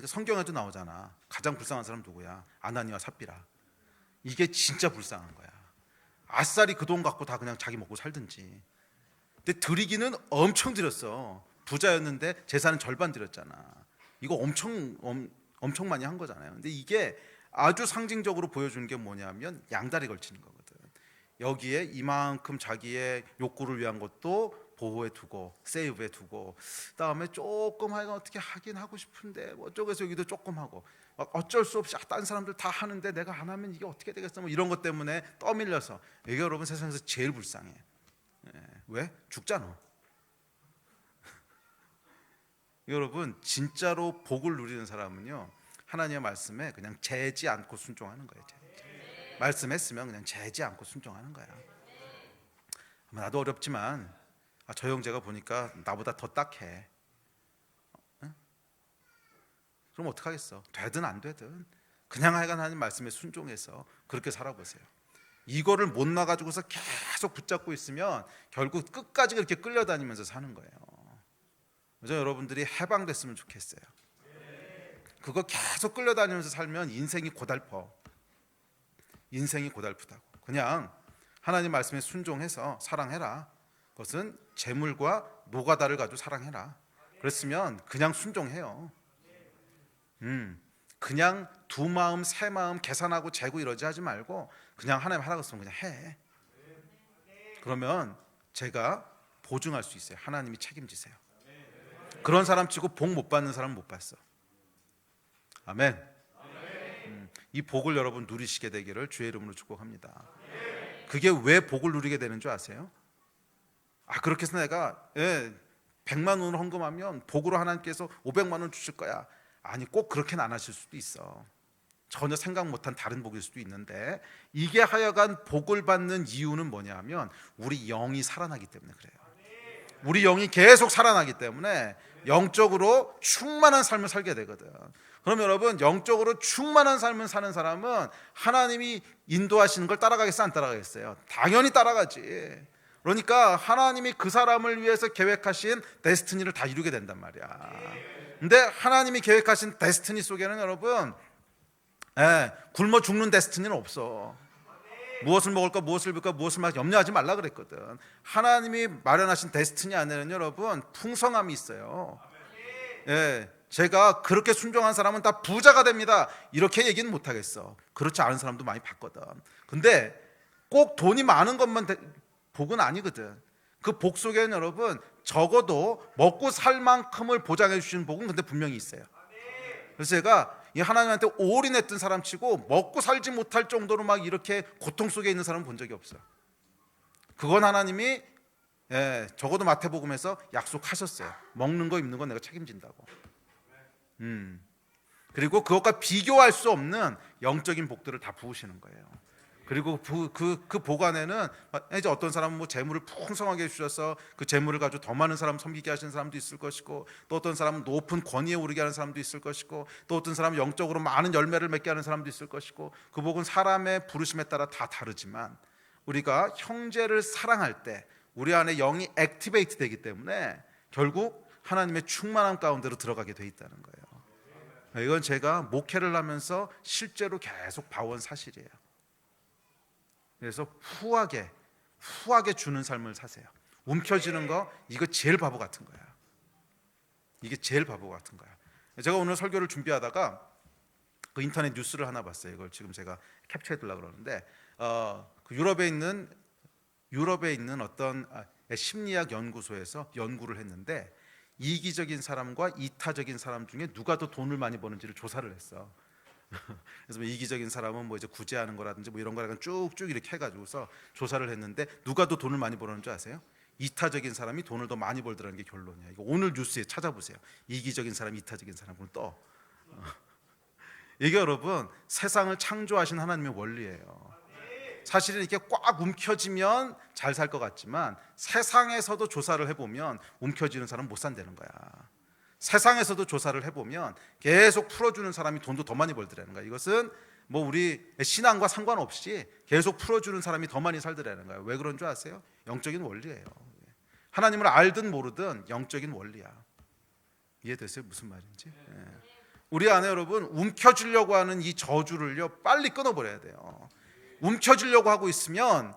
성경에도 나오잖아. 가장 불쌍한 사람 누구야? 아나니와 삽비라. 이게 진짜 불쌍한 거야. 아싸리 그 돈 갖고 다 그냥 자기 먹고 살든지. 근데 드리기는 엄청 드렸어. 부자였는데 재산은 절반 드렸잖아. 이거 엄청 많이 한 거잖아요. 근데 이게 아주 상징적으로 보여주는 게 뭐냐면 양다리 걸치는 거거든. 여기에 이만큼 자기의 욕구를 위한 것도 보호해 두고 세이브해 두고, 그다음에 조금 어떻게 하긴 하고 싶은데 어쩌고해서 여기도 조금 하고, 막 어쩔 수 없이 딴 사람들 다 하는데 내가 안 하면 이게 어떻게 되겠어? 뭐 이런 것 때문에 떠밀려서 이게 여러분 세상에서 제일 불쌍해. 왜? 죽잖아. 여러분 진짜로 복을 누리는 사람은요 하나님의 말씀에 그냥 재지 않고 순종하는 거예요. 말씀했으면 그냥 재지 않고 순종하는 거야. 나도 어렵지만 저 형제가 보니까 나보다 더 딱해. 그럼 어떡하겠어? 되든 안 되든 그냥 하여간 하나님 말씀에 순종해서 그렇게 살아보세요. 이거를 못 놔가지고서 계속 붙잡고 있으면 결국 끝까지 그렇게 끌려다니면서 사는 거예요. 그래서 여러분들이 해방됐으면 좋겠어요. 그거 계속 끌려다니면서 살면 인생이 고달퍼. 인생이 고달프다고. 그냥 하나님 말씀에 순종해서 사랑해라. 그것은 재물과 노가다를 가지고 사랑해라. 그랬으면 그냥 순종해요. 그냥 두 마음 세 마음 계산하고 재고 이러지 하지 말고 그냥 하나님 하라고 했으면 그냥 해. 그러면 제가 보증할 수 있어요. 하나님이 책임지세요. 그런 사람 치고 복 못 받는 사람 못 봤어. 아멘. 이 복을 여러분 누리시게 되기를 주의 이름으로 축복합니다. 그게 왜 복을 누리게 되는 줄 아세요? 그렇게 해서 내가 100만 원을 헌금하면 복으로 하나님께서 500만 원 주실 거야. 아니 꼭 그렇게는 안 하실 수도 있어. 전혀 생각 못한 다른 복일 수도 있는데 이게 하여간 복을 받는 이유는 뭐냐 하면 우리 영이 살아나기 때문에 그래요. 우리 영이 계속 살아나기 때문에 영적으로 충만한 삶을 살게 되거든. 그럼 여러분 영적으로 충만한 삶을 사는 사람은 하나님이 인도하시는 걸 따라가겠어요? 안 따라가겠어요? 당연히 따라가지. 그러니까 하나님이 그 사람을 위해서 계획하신 데스티니를 다 이루게 된단 말이야. 근데 하나님이 계획하신 데스티니 속에는 여러분 굶어 죽는 데스티니는 없어. 무엇을 먹을까 무엇을 입을까 무엇을 막 염려하지 말라 그랬거든. 하나님이 마련하신 데스티니 안에는 여러분 풍성함이 있어요. 제가 그렇게 순종한 사람은 다 부자가 됩니다 이렇게 얘기는 못하겠어. 그렇지 않은 사람도 많이 봤거든. 근데 꼭 돈이 많은 것만 복은 아니거든. 그 복 속에는 여러분 적어도 먹고 살 만큼을 보장해 주시는 복은 근데 분명히 있어요. 그래서 제가 이 하나님한테 올인했던 사람 치고 먹고 살지 못할 정도로 막 이렇게 고통 속에 있는 사람은 본 적이 없어요. 그건 하나님이 적어도 마태복음에서 약속하셨어요. 먹는 거 입는 거 내가 책임진다고. 그리고 그것과 비교할 수 없는 영적인 복들을 다 부으시는 거예요. 그리고 그 복 안에는 이제 어떤 사람은 뭐 재물을 풍성하게 해주셔서 그 재물을 가지고 더 많은 사람 섬기게 하시는 사람도 있을 것이고, 또 어떤 사람은 높은 권위에 오르게 하는 사람도 있을 것이고, 또 어떤 사람은 영적으로 많은 열매를 맺게 하는 사람도 있을 것이고, 그 복은 사람의 부르심에 따라 다 다르지만 우리가 형제를 사랑할 때 우리 안에 영이 액티베이트 되기 때문에 결국 하나님의 충만함 가운데로 들어가게 돼 있다는 거예요. 이건 제가 목회를 하면서 실제로 계속 봐온 사실이에요. 그래서 후하게 주는 삶을 사세요. 움켜쥐는 거 이거 제일 바보 같은 거야. 이게 제일 바보 같은 거야. 제가 오늘 설교를 준비하다가 그 인터넷 뉴스를 하나 봤어요. 이걸 지금 제가 캡처해 두려고 그러는데 그 유럽에 있는 어떤 심리학 연구소에서 연구를 했는데 이기적인 사람과 이타적인 사람 중에 누가 더 돈을 많이 버는지를 조사를 했어. 그래서 뭐 이기적인 사람은 뭐 이제 구제하는 거라든지 뭐 이런 거랑 쭉쭉 이렇게 해가지고서 조사를 했는데 누가 더 돈을 많이 버는 줄 아세요? 이타적인 사람이 돈을 더 많이 벌더라는 게 결론이야. 이거 오늘 뉴스에 찾아보세요. 이기적인 사람, 이타적인 사람을 떠. 이게 여러분 세상을 창조하신 하나님의 원리예요. 사실은 이렇게 꽉 움켜쥐면 잘 살 것 같지만 세상에서도 조사를 해보면 움켜쥐는 사람은 못 산다는 거야. 세상에서도 조사를 해보면 계속 풀어주는 사람이 돈도 더 많이 벌더라는 거야. 이것은 뭐 우리 신앙과 상관없이 계속 풀어주는 사람이 더 많이 살더라는 거야. 왜 그런 줄 아세요? 영적인 원리예요. 하나님을 알든 모르든 영적인 원리야. 이해되세요? 무슨 말인지? 우리 안에 여러분 움켜쥐려고 하는 이 저주를요 빨리 끊어버려야 돼요. 움켜쥐려고 하고 있으면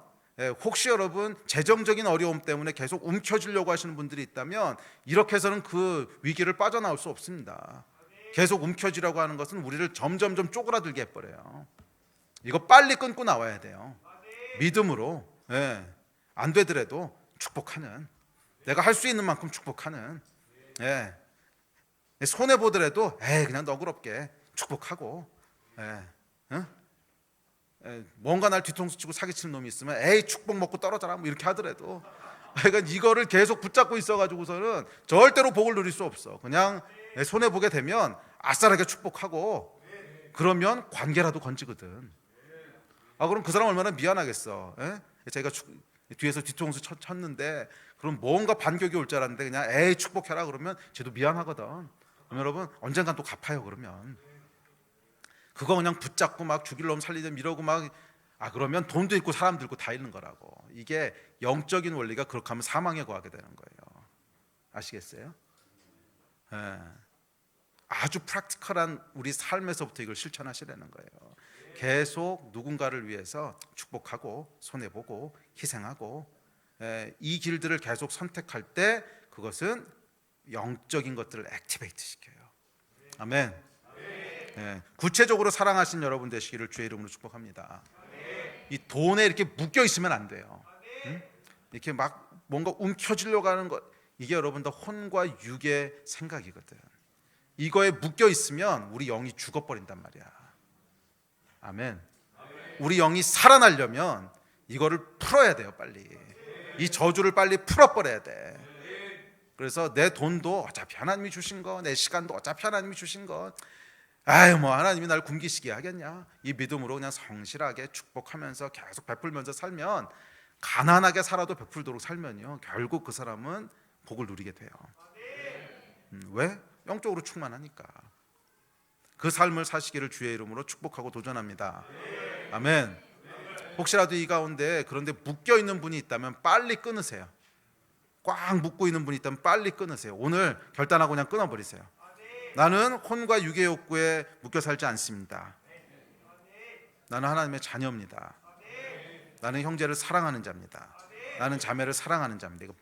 혹시 여러분 재정적인 어려움 때문에 계속 움켜쥐려고 하시는 분들이 있다면 이렇게 해서는 그 위기를 빠져나올 수 없습니다. 계속 움켜쥐려고 하는 것은 우리를 점점점 쪼그라들게 해버려요. 이거 빨리 끊고 나와야 돼요. 믿음으로 안 되더라도 축복하는, 내가 할 수 있는 만큼 축복하는, 손해보더라도 그냥 너그럽게 축복하고, 응? 뭔가 날 뒤통수 치고 사기치는 놈이 있으면 에이 축복 먹고 떨어져라 뭐 이렇게 하더라도, 그러니까 이거를 계속 붙잡고 있어가지고서는 절대로 복을 누릴 수 없어. 그냥 손해 보게 되면 아싸라게 축복하고, 그러면 관계라도 건지거든. 그럼 그 사람 얼마나 미안하겠어. 자기가 뒤에서 뒤통수 쳤는데 그럼 뭔가 반격이 올 줄 알았는데 그냥 에이 축복해라 그러면 쟤도 미안하거든. 그럼 여러분 언젠간 또 갚아요. 그러면 그거 그냥 붙잡고 막 죽일 놈 살리든 이러고 막, 그러면 돈도 있고 사람도 있고 다 잃는 거라고. 이게 영적인 원리가 그렇게 하면 사망에 거하게 되는 거예요. 아시겠어요? 아주 프랙티컬한 우리 삶에서부터 이걸 실천하시라는 거예요. 계속 누군가를 위해서 축복하고 손해보고 희생하고, 이 길들을 계속 선택할 때 그것은 영적인 것들을 액티베이트 시켜요. 아멘. 구체적으로 사랑하신 여러분 되시기를 주의 이름으로 축복합니다. 이 돈에 이렇게 묶여 있으면 안 돼요. 이렇게 막 뭔가 움켜쥐려고 하는 것, 이게 여러분 다 혼과 육의 생각이거든. 이거에 묶여 있으면 우리 영이 죽어버린단 말이야. 아멘. 우리 영이 살아나려면 이거를 풀어야 돼요. 빨리 이 저주를 빨리 풀어버려야 돼. 그래서 내 돈도 어차피 하나님이 주신 거, 내 시간도 어차피 하나님이 주신 거, 뭐 하나님이 날 굶기시게 하겠냐, 이 믿음으로 그냥 성실하게 축복하면서 계속 베풀면서 살면, 가난하게 살아도 베풀도록 살면요, 결국 그 사람은 복을 누리게 돼요. 왜? 영적으로 충만하니까. 그 삶을 사시기를 주의 이름으로 축복하고 도전합니다. 아멘. 혹시라도 이 가운데 그런데 묶여 있는 분이 있다면 빨리 끊으세요. 꽉 묶고 있는 분이 있다면 빨리 끊으세요. 오늘 결단하고 그냥 끊어버리세요. 나는 혼과 육의 욕구에 묶여 살지 않습니다. 나는 하나님의 자녀입니다. 나는 형제를 사랑하는 자입니다. 나는 자매를 사랑하는 자입니다. 이거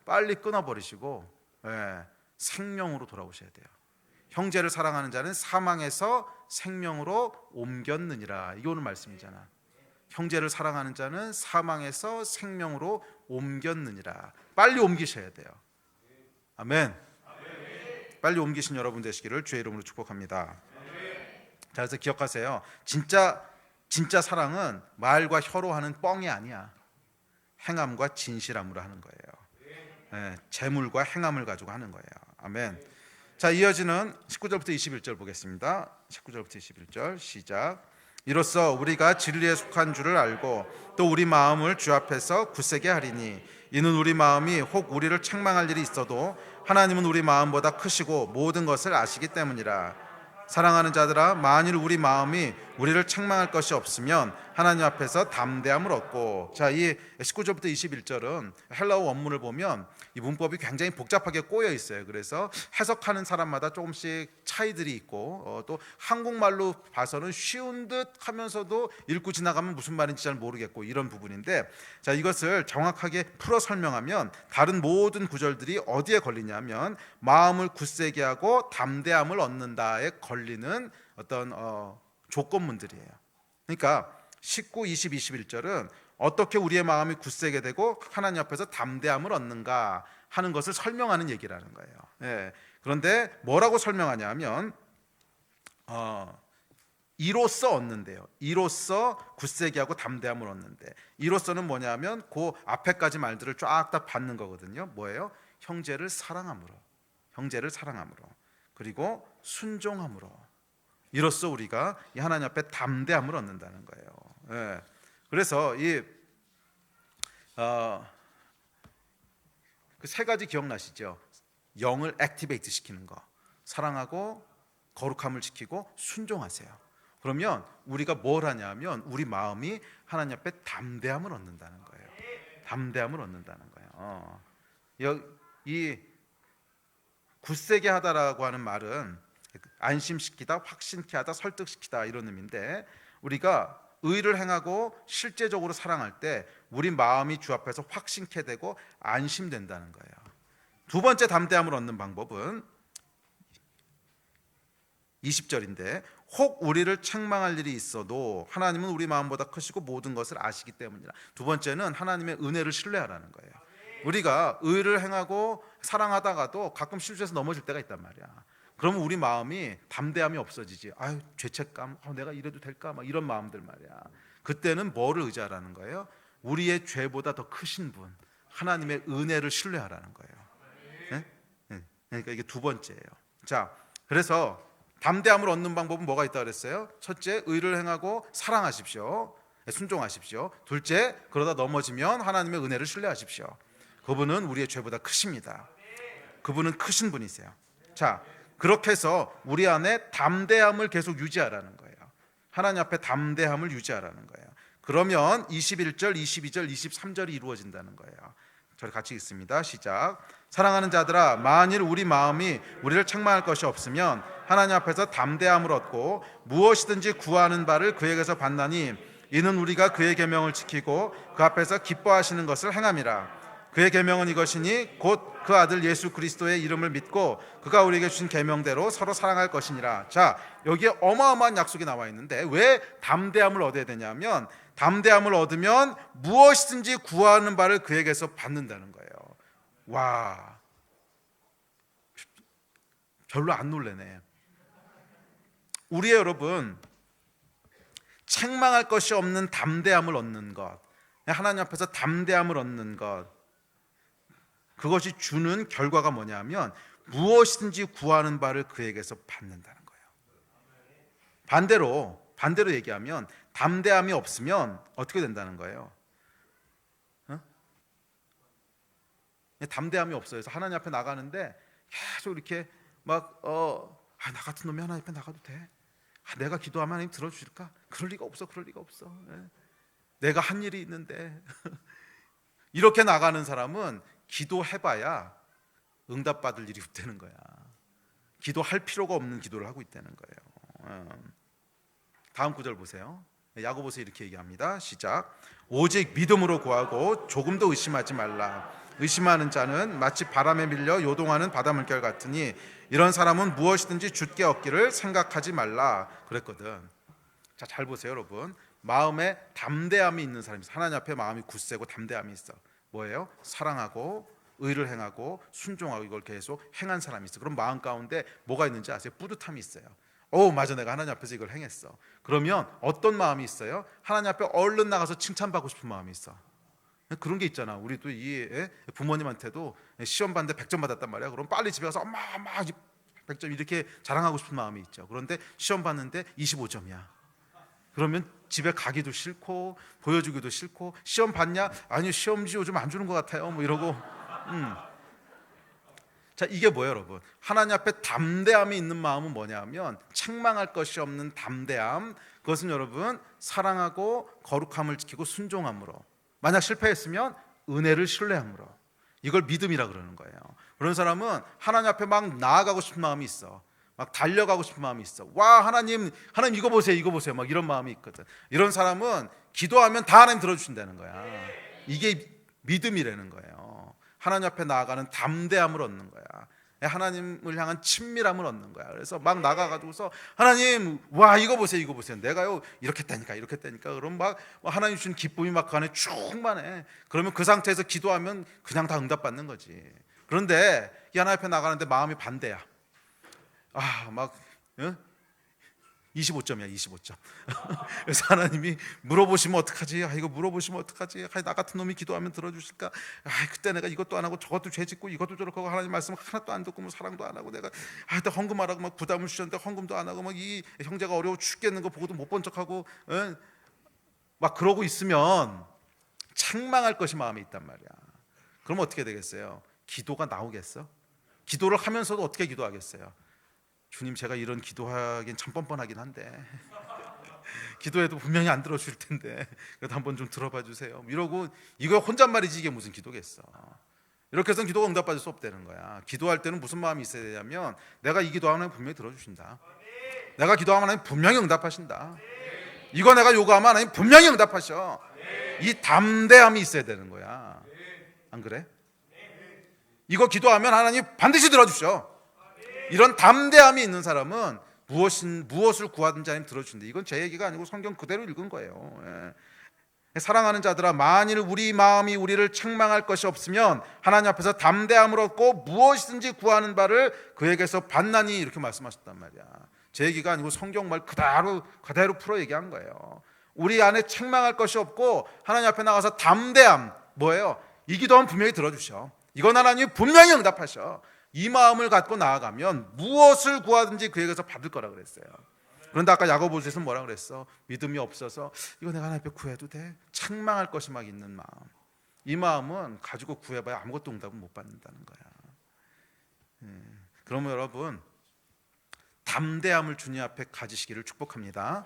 빨리 끊어버리시고, 생명으로 돌아오셔야 돼요. 형제를 사랑하는 자는 사망에서 생명으로 옮겼느니라. 이게 오늘 말씀이잖아. 형제를 사랑하는 자는 사망에서 생명으로 옮겼느니라. 빨리 옮기셔야 돼요. 아멘. 빨리 옮기신 여러분 되시기를 주의 이름으로 축복합니다. 자, 그래서 기억하세요. 진짜 사랑은 말과 혀로 하는 뻥이 아니야. 행함과 진실함으로 하는 거예요. 재물과 행함을 가지고 하는 거예요. 아멘. 자, 이어지는 19절부터 21절 보겠습니다. 19절부터 21절 시작. 이로써 우리가 진리에 속한 줄을 알고 또 우리 마음을 주 앞에서 굳세게 하리니, 이는 우리 마음이 혹 우리를 책망할 일이 있어도 하나님은 우리 마음보다 크시고 모든 것을 아시기 때문이라. 사랑하는 자들아, 만일 우리 마음이 우리를 책망할 것이 없으면 하나님 앞에서 담대함을 얻고. 자, 이 19절부터 21절은 헬라어 원문을 보면 이 문법이 굉장히 복잡하게 꼬여 있어요. 그래서 해석하는 사람마다 조금씩 차이들이 있고, 또 한국말로 봐서는 쉬운 듯 하면서도 읽고 지나가면 무슨 말인지 잘 모르겠고, 이런 부분인데, 자, 이것을 정확하게 풀어 설명하면 다른 모든 구절들이 어디에 걸리냐면 마음을 굳세게 하고 담대함을 얻는다에 걸리는 어떤 조건문들이에요. 그러니까 19, 20, 21절은 어떻게 우리의 마음이 굳세게 되고 하나님 앞에서 담대함을 얻는가 하는 것을 설명하는 얘기라는 거예요. 그런데 뭐라고 설명하냐면 이로써 얻는데요. 이로써 굳세게 하고 담대함을 얻는데, 이로써는 뭐냐면 그 앞에까지 말들을 쫙 다 받는 거거든요. 뭐예요? 형제를 사랑함으로, 그리고 순종함으로, 이로써 우리가 이 하나님 앞에 담대함을 얻는다는 거예요. 그래서 이 그 세 가지 기억나시죠? 영을 액티베이트 시키는 거, 사랑하고 거룩함을 지키고 순종하세요. 그러면 우리가 뭘 하냐면 우리 마음이 하나님 앞에 담대함을 얻는다는 거예요. 담대함을 얻는다는 거예요. 이 굳세게 하다라고 하는 말은 안심시키다, 확신케 하다, 설득시키다, 이런 의미인데, 우리가 의를 행하고 실제적으로 사랑할 때 우리 마음이 주 앞에서 확신케 되고 안심된다는 거예요. 두 번째 담대함을 얻는 방법은 20절인데, 혹 우리를 책망할 일이 있어도 하나님은 우리 마음보다 크시고 모든 것을 아시기 때문이라. 두 번째는 하나님의 은혜를 신뢰하라는 거예요. 우리가 의를 행하고 사랑하다가도 가끔 실수해서 넘어질 때가 있단 말이야. 그러면 우리 마음이 담대함이 없어지지. 아유, 죄책감, 내가 이래도 될까? 막 이런 마음들 말이야. 그때는 뭐를 의지하라는 거예요? 우리의 죄보다 더 크신 분, 하나님의 은혜를 신뢰하라는 거예요. 네? 네. 그러니까 이게 두 번째예요. 자, 그래서 담대함을 얻는 방법은 뭐가 있다고 그랬어요? 첫째, 의를 행하고 사랑하십시오. 순종하십시오. 둘째, 그러다 넘어지면 하나님의 은혜를 신뢰하십시오. 그분은 우리의 죄보다 크십니다. 그분은 크신 분이세요. 자, 그렇게 해서 우리 안에 담대함을 계속 유지하라는 거예요. 하나님 앞에 담대함을 유지하라는 거예요. 그러면 21절, 22절, 23절이 이루어진다는 거예요. 저희 같이 읽습니다. 시작. 사랑하는 자들아, 만일 우리 마음이 우리를 책망할 것이 없으면 하나님 앞에서 담대함을 얻고 무엇이든지 구하는 바를 그에게서 받나니 이는 우리가 그의 계명을 지키고 그 앞에서 기뻐하시는 것을 행함이라. 그의 계명은 이것이니 곧 그 아들 예수 그리스도의 이름을 믿고 그가 우리에게 주신 계명대로 서로 사랑할 것이니라. 자, 여기에 어마어마한 약속이 나와 있는데 왜 담대함을 얻어야 되냐면 담대함을 얻으면 무엇이든지 구하는 바를 그에게서 받는다는 거예요. 와, 별로 안 놀래네. 우리 여러분, 책망할 것이 없는 담대함을 얻는 것, 하나님 앞에서 담대함을 얻는 것, 그것이 주는 결과가 뭐냐면 무엇이든지 구하는 바를 그에게서 받는다는 거예요. 반대로 얘기하면 담대함이 없으면 어떻게 된다는 거예요? 담대함이 없어요. 그래서 하나님 앞에 나가는데 계속 이렇게 막 나 같은 놈이 하나님 앞에 나가도 돼? 내가 기도하면 하나님 들어주실까? 그럴 리가 없어. 내가 한 일이 있는데 이렇게 나가는 사람은 기도해봐야 응답받을 일이 없다는 거야. 기도할 필요가 없는 기도를 하고 있다는 거예요. 다음 구절 보세요. 야고보서 이렇게 얘기합니다. 시작. 오직 믿음으로 구하고 조금도 의심하지 말라. 의심하는 자는 마치 바람에 밀려 요동하는 바닷물결 같으니 이런 사람은 무엇이든지 주께 얻기를 생각하지 말라 그랬거든. 자, 잘 보세요 여러분. 마음에 담대함이 있는 사람이 있어. 하나님 앞에 마음이 굳세고 담대함이 있어. 뭐예요? 사랑하고 의를 행하고 순종하고 이걸 계속 행한 사람이 있어. 그럼 마음 가운데 뭐가 있는지 아세요? 뿌듯함이 있어요. 맞아, 내가 하나님 앞에서 이걸 행했어. 그러면 어떤 마음이 있어요? 하나님 앞에 얼른 나가서 칭찬받고 싶은 마음이 있어. 그런 게 있잖아. 우리도 이 부모님한테도 시험 봤는데 100점 받았단 말이야. 그럼 빨리 집에 가서 엄마 100점 이렇게 자랑하고 싶은 마음이 있죠. 그런데 시험 봤는데 25점이야. 그러면 집에 가기도 싫고 보여주기도 싫고, 시험 봤냐? 아니, 시험지 요즘 안 주는 것 같아요. 뭐 이러고. 자, 이게 뭐예요 여러분? 하나님 앞에 담대함이 있는 마음은 뭐냐면 책망할 것이 없는 담대함. 그것은 여러분 사랑하고 거룩함을 지키고 순종함으로, 만약 실패했으면 은혜를 신뢰함으로, 이걸 믿음이라 그러는 거예요. 그런 사람은 하나님 앞에 막 나아가고 싶은 마음이 있어. 막 달려가고 싶은 마음이 있어. 와, 하나님 이거 보세요 막 이런 마음이 있거든. 이런 사람은 기도하면 다 하나님 들어주신다는 거야. 이게 믿음이라는 거예요. 하나님 앞에 나아가는 담대함을 얻는 거야. 하나님을 향한 친밀함을 얻는 거야. 그래서 막 나가가지고서 하나님, 와, 이거 보세요 내가요 이렇게 했다니까. 그럼 막 하나님 주신 기쁨이 막 그 안에 충만해. 그러면 그 상태에서 기도하면 그냥 다 응답받는 거지. 그런데 이 하나님 앞에 나가는데 마음이 반대야. 25점이야 25점. 그래서 하나님이 물어보시면 어떡하지? 이거 물어보시면 어떡하지? 나 같은 놈이 기도하면 들어주실까? 그때 내가 이것도 안 하고 저것도 죄짓고 이것도 저렇게 하고 하나님 말씀 하나도 안 듣고 뭐 사랑도 안 하고 내가 헌금하라고 막 부담을 주셨는데 헌금도 안 하고 막 이 형제가 어려워 죽겠는 거 보고도 못 본 척하고 막 그러고 있으면 책망할 것이 마음에 있단 말이야. 그럼 어떻게 되겠어요? 기도가 나오겠어? 기도를 하면서도 어떻게 기도하겠어요? 주님, 제가 이런 기도하긴 참 뻔뻔하긴 한데 기도해도 분명히 안 들어줄 텐데 그래도 한번 좀 들어봐 주세요. 이러고 이거 혼잣말이지 이게 무슨 기도겠어. 이렇게 해서는 기도가 응답받을 수 없다는 거야. 기도할 때는 무슨 마음이 있어야 되냐면 내가 이 기도하면 하나님 분명히 들어주신다. 내가 기도하면 하나님 분명히 응답하신다. 이거 내가 요구하면 하나님 분명히 응답하셔. 이 담대함이 있어야 되는 거야. 안 그래? 이거 기도하면 하나님 반드시 들어주셔. 이런 담대함이 있는 사람은 무엇을 구하든지 하나님 들어주신다. 이건 제 얘기가 아니고 성경 그대로 읽은 거예요. 사랑하는 자들아, 만일 우리 마음이 우리를 책망할 것이 없으면 하나님 앞에서 담대함을 얻고 무엇이든지 구하는 바를 그에게서 받나니, 이렇게 말씀하셨단 말이야. 제 얘기가 아니고 성경 말 그대로 풀어 얘기한 거예요. 우리 안에 책망할 것이 없고 하나님 앞에 나가서 담대함, 뭐예요? 이 기도하면 분명히 들어주셔. 이건 하나님이 분명히 응답하셔. 이 마음을 갖고 나아가면 무엇을 구하든지 그에게서 받을 거라 그랬어요. 그런데 아까 야고보서에서 뭐라 그랬어? 믿음이 없어서 이거 내가 하나님 앞에 구해도 돼? 책망할 것이 막 있는 마음. 이 마음은 가지고 구해봐야 아무것도 응답은 못 받는다는 거야. 그러면 여러분, 담대함을 주님 앞에 가지시기를 축복합니다.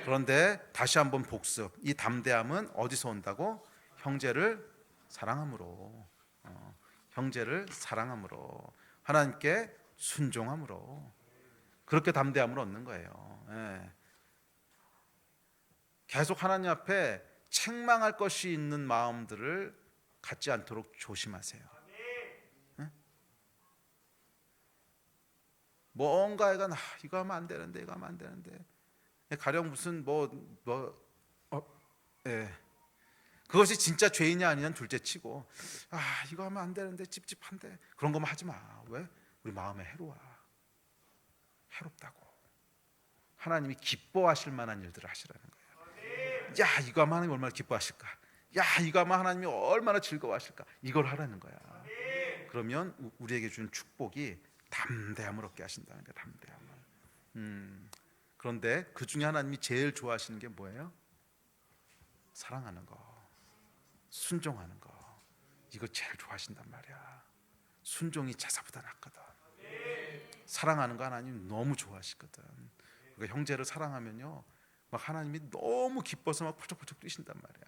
그런데 다시 한번 복습. 이 담대함은 어디서 온다고? 형제를 사랑함으로, 형제를 사랑함으로, 하나님께 순종함으로, 그렇게 담대함을 얻는 거예요. 계속 하나님 앞에 책망할 것이 있는 마음들을 갖지 않도록 조심하세요. 뭔가가 이거 하면 안 되는데, 이거 하면 안 되는데, 가령 무슨 그것이 진짜 죄이냐 아니냐는 둘째치고, 이거 하면 안 되는데, 찝찝한데, 그런 거만 하지 마. 왜? 우리 마음에 해롭다고. 하나님이 기뻐하실 만한 일들을 하시라는 거예요. 야, 이거 하면 하나님이 얼마나 기뻐하실까? 야, 이거 하면 하나님이 얼마나 즐거워하실까? 이걸 하라는 거야. 그러면 우리에게 주는 축복이 담대함을 얻게 하신다는 거예요. 담대함을. 그런데 그 중에 하나님이 제일 좋아하시는 게 뭐예요? 사랑하는 거, 순종하는 거. 이거 제일 좋아하신단 말이야. 순종이 제사보다 낫거든. 사랑하는 거 하나님 너무 좋아하시거든. 그러니까 형제를 사랑하면요, 막 하나님이 너무 기뻐서 막 펄쩍펄쩍 뛰신단 말이야.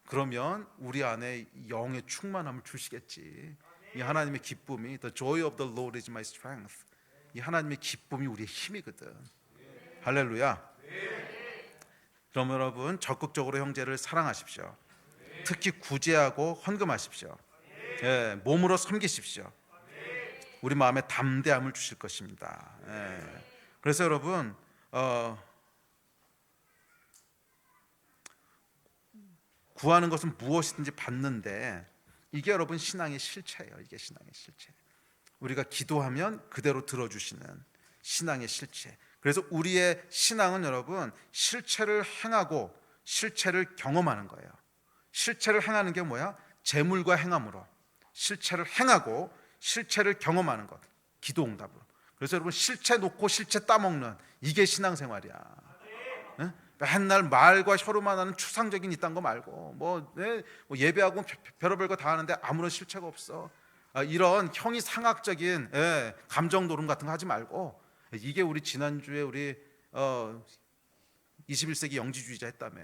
그러면 우리 안에 영의 충만함을 주시겠지. 이 하나님의 기쁨이, The joy of the Lord is my strength. 이 하나님의 기쁨이 우리의 힘이거든. 할렐루야. 그럼 여러분, 적극적으로 형제를 사랑하십시오. 특히 구제하고 헌금하십시오. 몸으로 섬기십시오. 우리 마음에 담대함을 주실 것입니다. 그래서 여러분, 구하는 것은 무엇이든지 받는데, 이게 여러분 신앙의 실체예요. 이게 신앙의 실체. 우리가 기도하면 그대로 들어주시는 신앙의 실체. 그래서 우리의 신앙은 여러분, 실체를 행하고 실체를 경험하는 거예요. 실체를 행하는 게 뭐야? 재물과 행함으로. 실체를 행하고 실체를 경험하는 것, 기도응답으로. 그래서 여러분, 실체 놓고 실체 따먹는, 이게 신앙생활이야. 맨날 말과 혀로만 하는 추상적인 이딴 거 말고, 예배하고 별의별 거 다 하는데 아무런 실체가 없어. 이런 형이상학적인 감정 노름 같은 거 하지 말고, 이게 우리 지난주에 우리 21세기 영지주의자 했다며.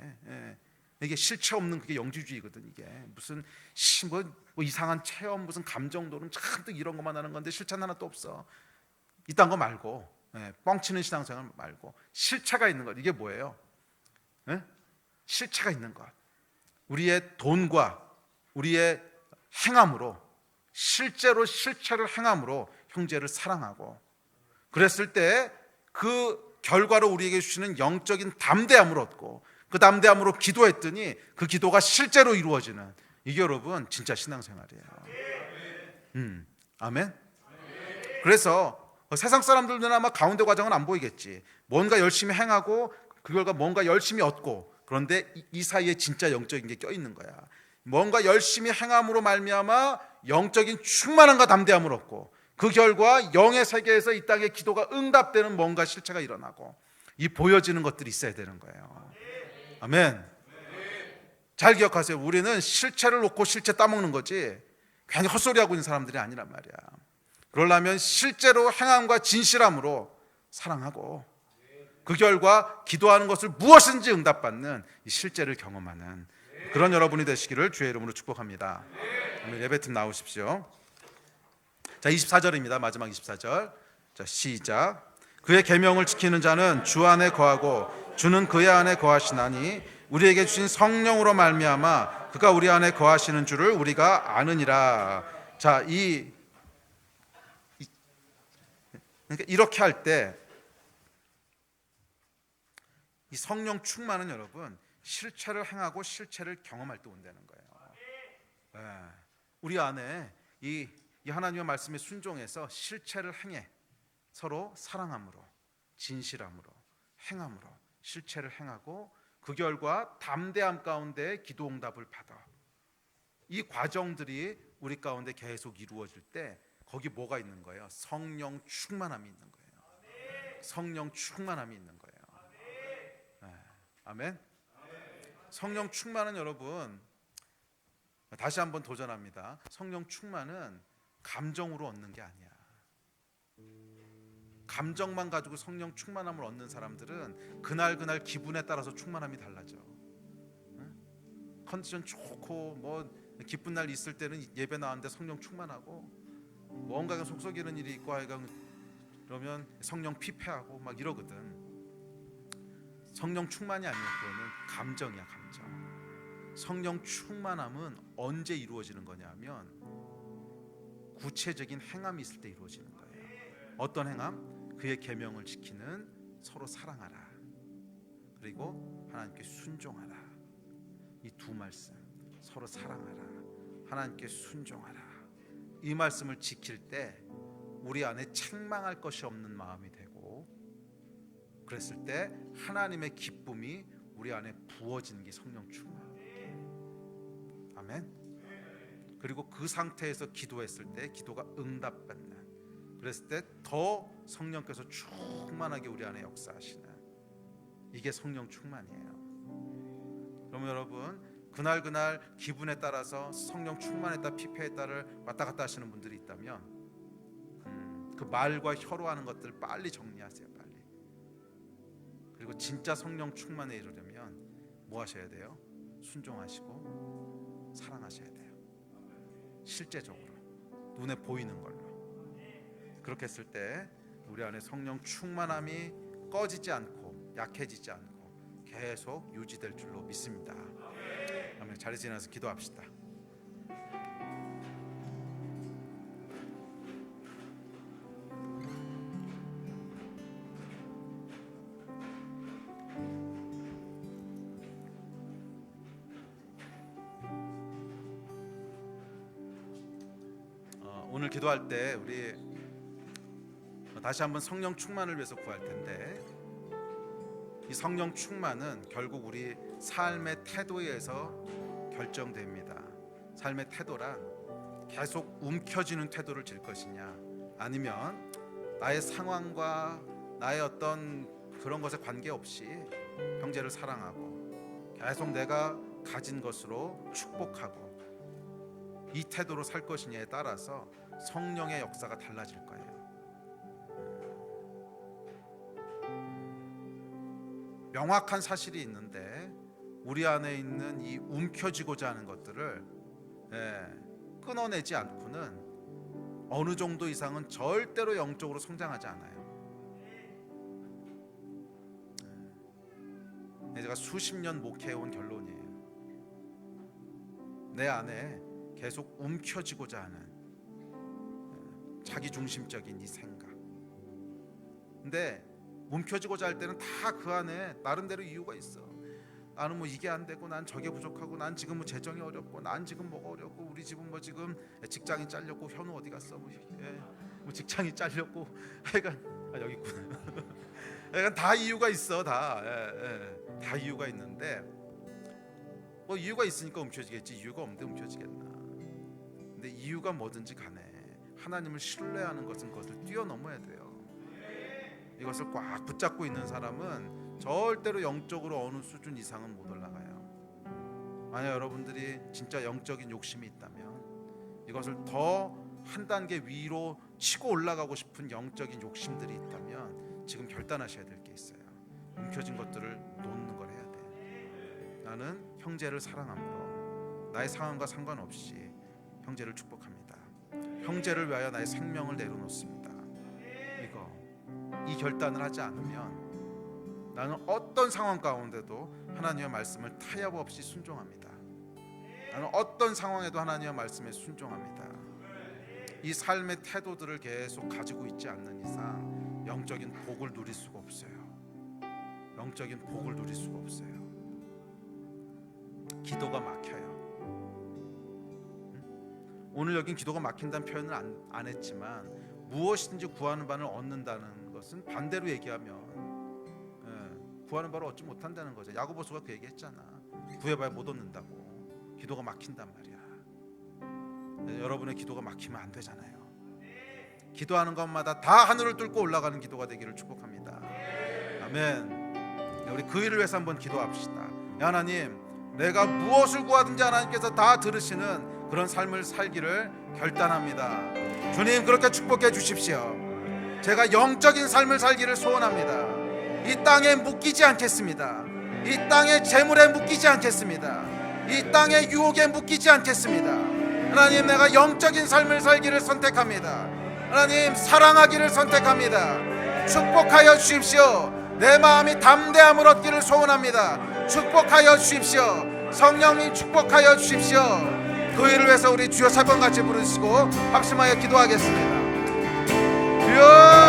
이게 실체 없는 그게 영지주의거든. 이게 무슨 뭐 이상한 체험, 무슨 감정 노름 잔뜩 이런 것만 하는 건데 실체는 하나도 없어. 이딴 거 말고, 뻥치는 신앙생활 말고 실체가 있는 것. 이게 뭐예요? 실체가 있는 것. 우리의 돈과 우리의 행함으로, 실제로 실체를 행함으로 형제를 사랑하고, 그랬을 때 그 결과로 우리에게 주시는 영적인 담대함을 얻고, 그 담대함으로 기도했더니 그 기도가 실제로 이루어지는, 이게 여러분 진짜 신앙생활이에요. 아멘. 그래서 세상 사람들은 아마 가운데 과정은 안 보이겠지. 뭔가 열심히 행하고 그 결과 뭔가 열심히 얻고, 그런데 이 사이에 진짜 영적인 게 껴있는 거야. 뭔가 열심히 행함으로 말미암아 영적인 충만함과 담대함을 얻고, 그 결과 영의 세계에서 이 땅의 기도가 응답되는 뭔가 실체가 일어나고, 이 보여지는 것들이 있어야 되는 거예요. 아멘. 잘 기억하세요. 우리는 실체를 놓고 실체 따먹는 거지 괜히 헛소리하고 있는 사람들이 아니란 말이야. 그러려면 실제로 행함과 진실함으로 사랑하고, 그 결과 기도하는 것을 무엇인지 응답받는 이 실제를 경험하는 그런 여러분이 되시기를 주의 이름으로 축복합니다. 예배팀 나오십시오. 자, 24절입니다. 마지막 24절. 자, 시작. 그의 계명을 지키는 자는 주 안에 거하고 주는 그의 안에 거하시나니 우리에게 주신 성령으로 말미암아 그가 우리 안에 거하시는 줄을 우리가 아느니라. 자, 그러니까 이렇게 할 때 이 성령 충만은 여러분 실체를 행하고 실체를 경험할 때 온다는 거예요. 예. 우리 안에 이 하나님의 말씀에 순종해서 실체를 행해 서로 사랑함으로, 진실함으로, 행함으로 실체를 행하고 그 결과 담대함 가운데 기도 응답을 받아. 이 과정들이 우리 가운데 계속 이루어질 때 거기 뭐가 있는 거예요? 성령 충만함이 있는 거예요. 성령 충만함이 있는 거예요. 네. 아멘. 성령 충만은 여러분 다시 한번 도전합니다. 성령 충만은 감정으로 얻는 게 아니야. 감정만 가지고 성령 충만함을 얻는 사람들은 그날 기분에 따라서 충만함이 달라져. 컨디션 좋고 뭐 기쁜 날 있을 때는 예배 나왔는데 성령 충만하고 뭔가 속썩이는 일이 있고 하여간 그러면 성령 피폐하고 막 이러거든. 성령 충만이 아니야. 그거는 감정이야, 감정. 성령 충만함은 언제 이루어지는 거냐면 구체적인 행함이 있을 때 이루어지는 거예요. 어떤 행함? 그의 계명을 지키는 서로 사랑하라. 그리고 하나님께 순종하라. 이 두 말씀, 서로 사랑하라, 하나님께 순종하라. 이 말씀을 지킬 때 우리 안에 책망할 것이 없는 마음이 되고, 그랬을 때 하나님의 기쁨이 우리 안에 부어지는 게 성령 충만. 아멘. 그리고 그 상태에서 기도했을 때 기도가 응답받는, 그랬을 때 더 성령께서 충만하게 우리 안에 역사하시는, 이게 성령 충만이에요. 그러면 여러분 그날 기분에 따라서 성령 충만했다 피폐했다를 왔다 갔다 하시는 분들이 있다면 그 말과 혀로 하는 것들 빨리 정리하세요. 빨리. 그리고 진짜 성령 충만에 이르려면 뭐 하셔야 돼요? 순종하시고 사랑하셔야 돼요. 실제적으로 눈에 보이는 걸로. 그렇게 했을 때 우리 안에 성령 충만함이 꺼지지 않고 약해지지 않고 계속 유지될 줄로 믿습니다. 아멘. 자리에 일어나서 기도합시다. 오늘 기도할 때 우리 다시 한번 성령 충만을 위해서 구할 텐데, 이 성령 충만은 결국 우리 삶의 태도에 의해서 결정됩니다. 삶의 태도란 계속 움켜쥐는 태도를 질 것이냐, 아니면 나의 상황과 나의 어떤 그런 것에 관계없이 형제를 사랑하고 계속 내가 가진 것으로 축복하고 이 태도로 살 것이냐에 따라서 성령의 역사가 달라질 거예요. 명확한 사실이 있는데 우리 안에 있는 이 움켜쥐고자 하는 것들을 끊어내지 않고는 어느 정도 이상은 절대로 영적으로 성장하지 않아요. 제가 수십 년 목회해온 결론이에요. 내 안에 계속 움켜쥐고자 하는 자기중심적인 이 생각. 근데 움켜쥐고자 할 때는 다 그 안에 나름대로 이유가 있어. 나는 뭐 이게 안 되고, 난 저게 부족하고, 난 지금 뭐 재정이 어렵고, 난 지금 뭐가 어렵고, 우리 집은 뭐 지금 직장이 잘렸고, 현우 어디 갔어? 뭐 직장이 잘렸고, 하여간 여기 있구나. 하여간 다 이유가 있어. 다 이유가 있는데 뭐 이유가 있으니까 움켜쥐겠지. 이유가 없는데 움켜쥐겠나? 근데 이유가 뭐든지 간에 하나님을 신뢰하는 것은 그것을 뛰어넘어야 돼요. 이것을 꽉 붙잡고 있는 사람은 절대로 영적으로 어느 수준 이상은 못 올라가요. 만약 여러분들이 진짜 영적인 욕심이 있다면, 이것을 더 한 단계 위로 치고 올라가고 싶은 영적인 욕심들이 있다면 지금 결단하셔야 될 게 있어요. 움켜진 것들을 놓는 걸 해야 돼. 나는 형제를 사랑함으로 나의 상황과 상관없이 형제를 축복합니다. 형제를 위하여 나의 생명을 내려놓습니다. 이 결단을 하지 않으면 나는 어떤 상황 가운데도 하나님의 말씀을 타협 없이 순종합니다. 나는 어떤 상황에도 하나님의 말씀에 순종합니다. 이 삶의 태도들을 계속 가지고 있지 않는 이상 영적인 복을 누릴 수가 없어요. 영적인 복을 누릴 수가 없어요. 기도가 막혀요. 오늘 여긴 기도가 막힌다는 표현을 안 했지만 무엇이든지 구하는 바는 얻는다는 것은 반대로 얘기하면 구하는 바를 얻지 못한다는 거죠. 야고보서가 그 얘기했잖아. 구해봐야 못 얻는다고. 기도가 막힌단 말이야. 여러분의 기도가 막히면 안 되잖아요. 기도하는 것마다 다 하늘을 뚫고 올라가는 기도가 되기를 축복합니다. 아멘. 우리 그 일을 위해서 한번 기도합시다. 하나님, 내가 무엇을 구하든지 하나님께서 다 들으시는 그런 삶을 살기를 결단합니다. 주님, 그렇게 축복해 주십시오. 제가 영적인 삶을 살기를 소원합니다. 이 땅에 묶이지 않겠습니다. 이 땅의 재물에 묶이지 않겠습니다. 이 땅의 유혹에 묶이지 않겠습니다. 하나님, 내가 영적인 삶을 살기를 선택합니다. 하나님, 사랑하기를 선택합니다. 축복하여 주십시오. 내 마음이 담대함을 얻기를 소원합니다. 축복하여 주십시오. 성령님, 축복하여 주십시오. 그 일을 위해서 우리 주여 3번 같이 부르시고 합심하여 기도하겠습니다. 주여,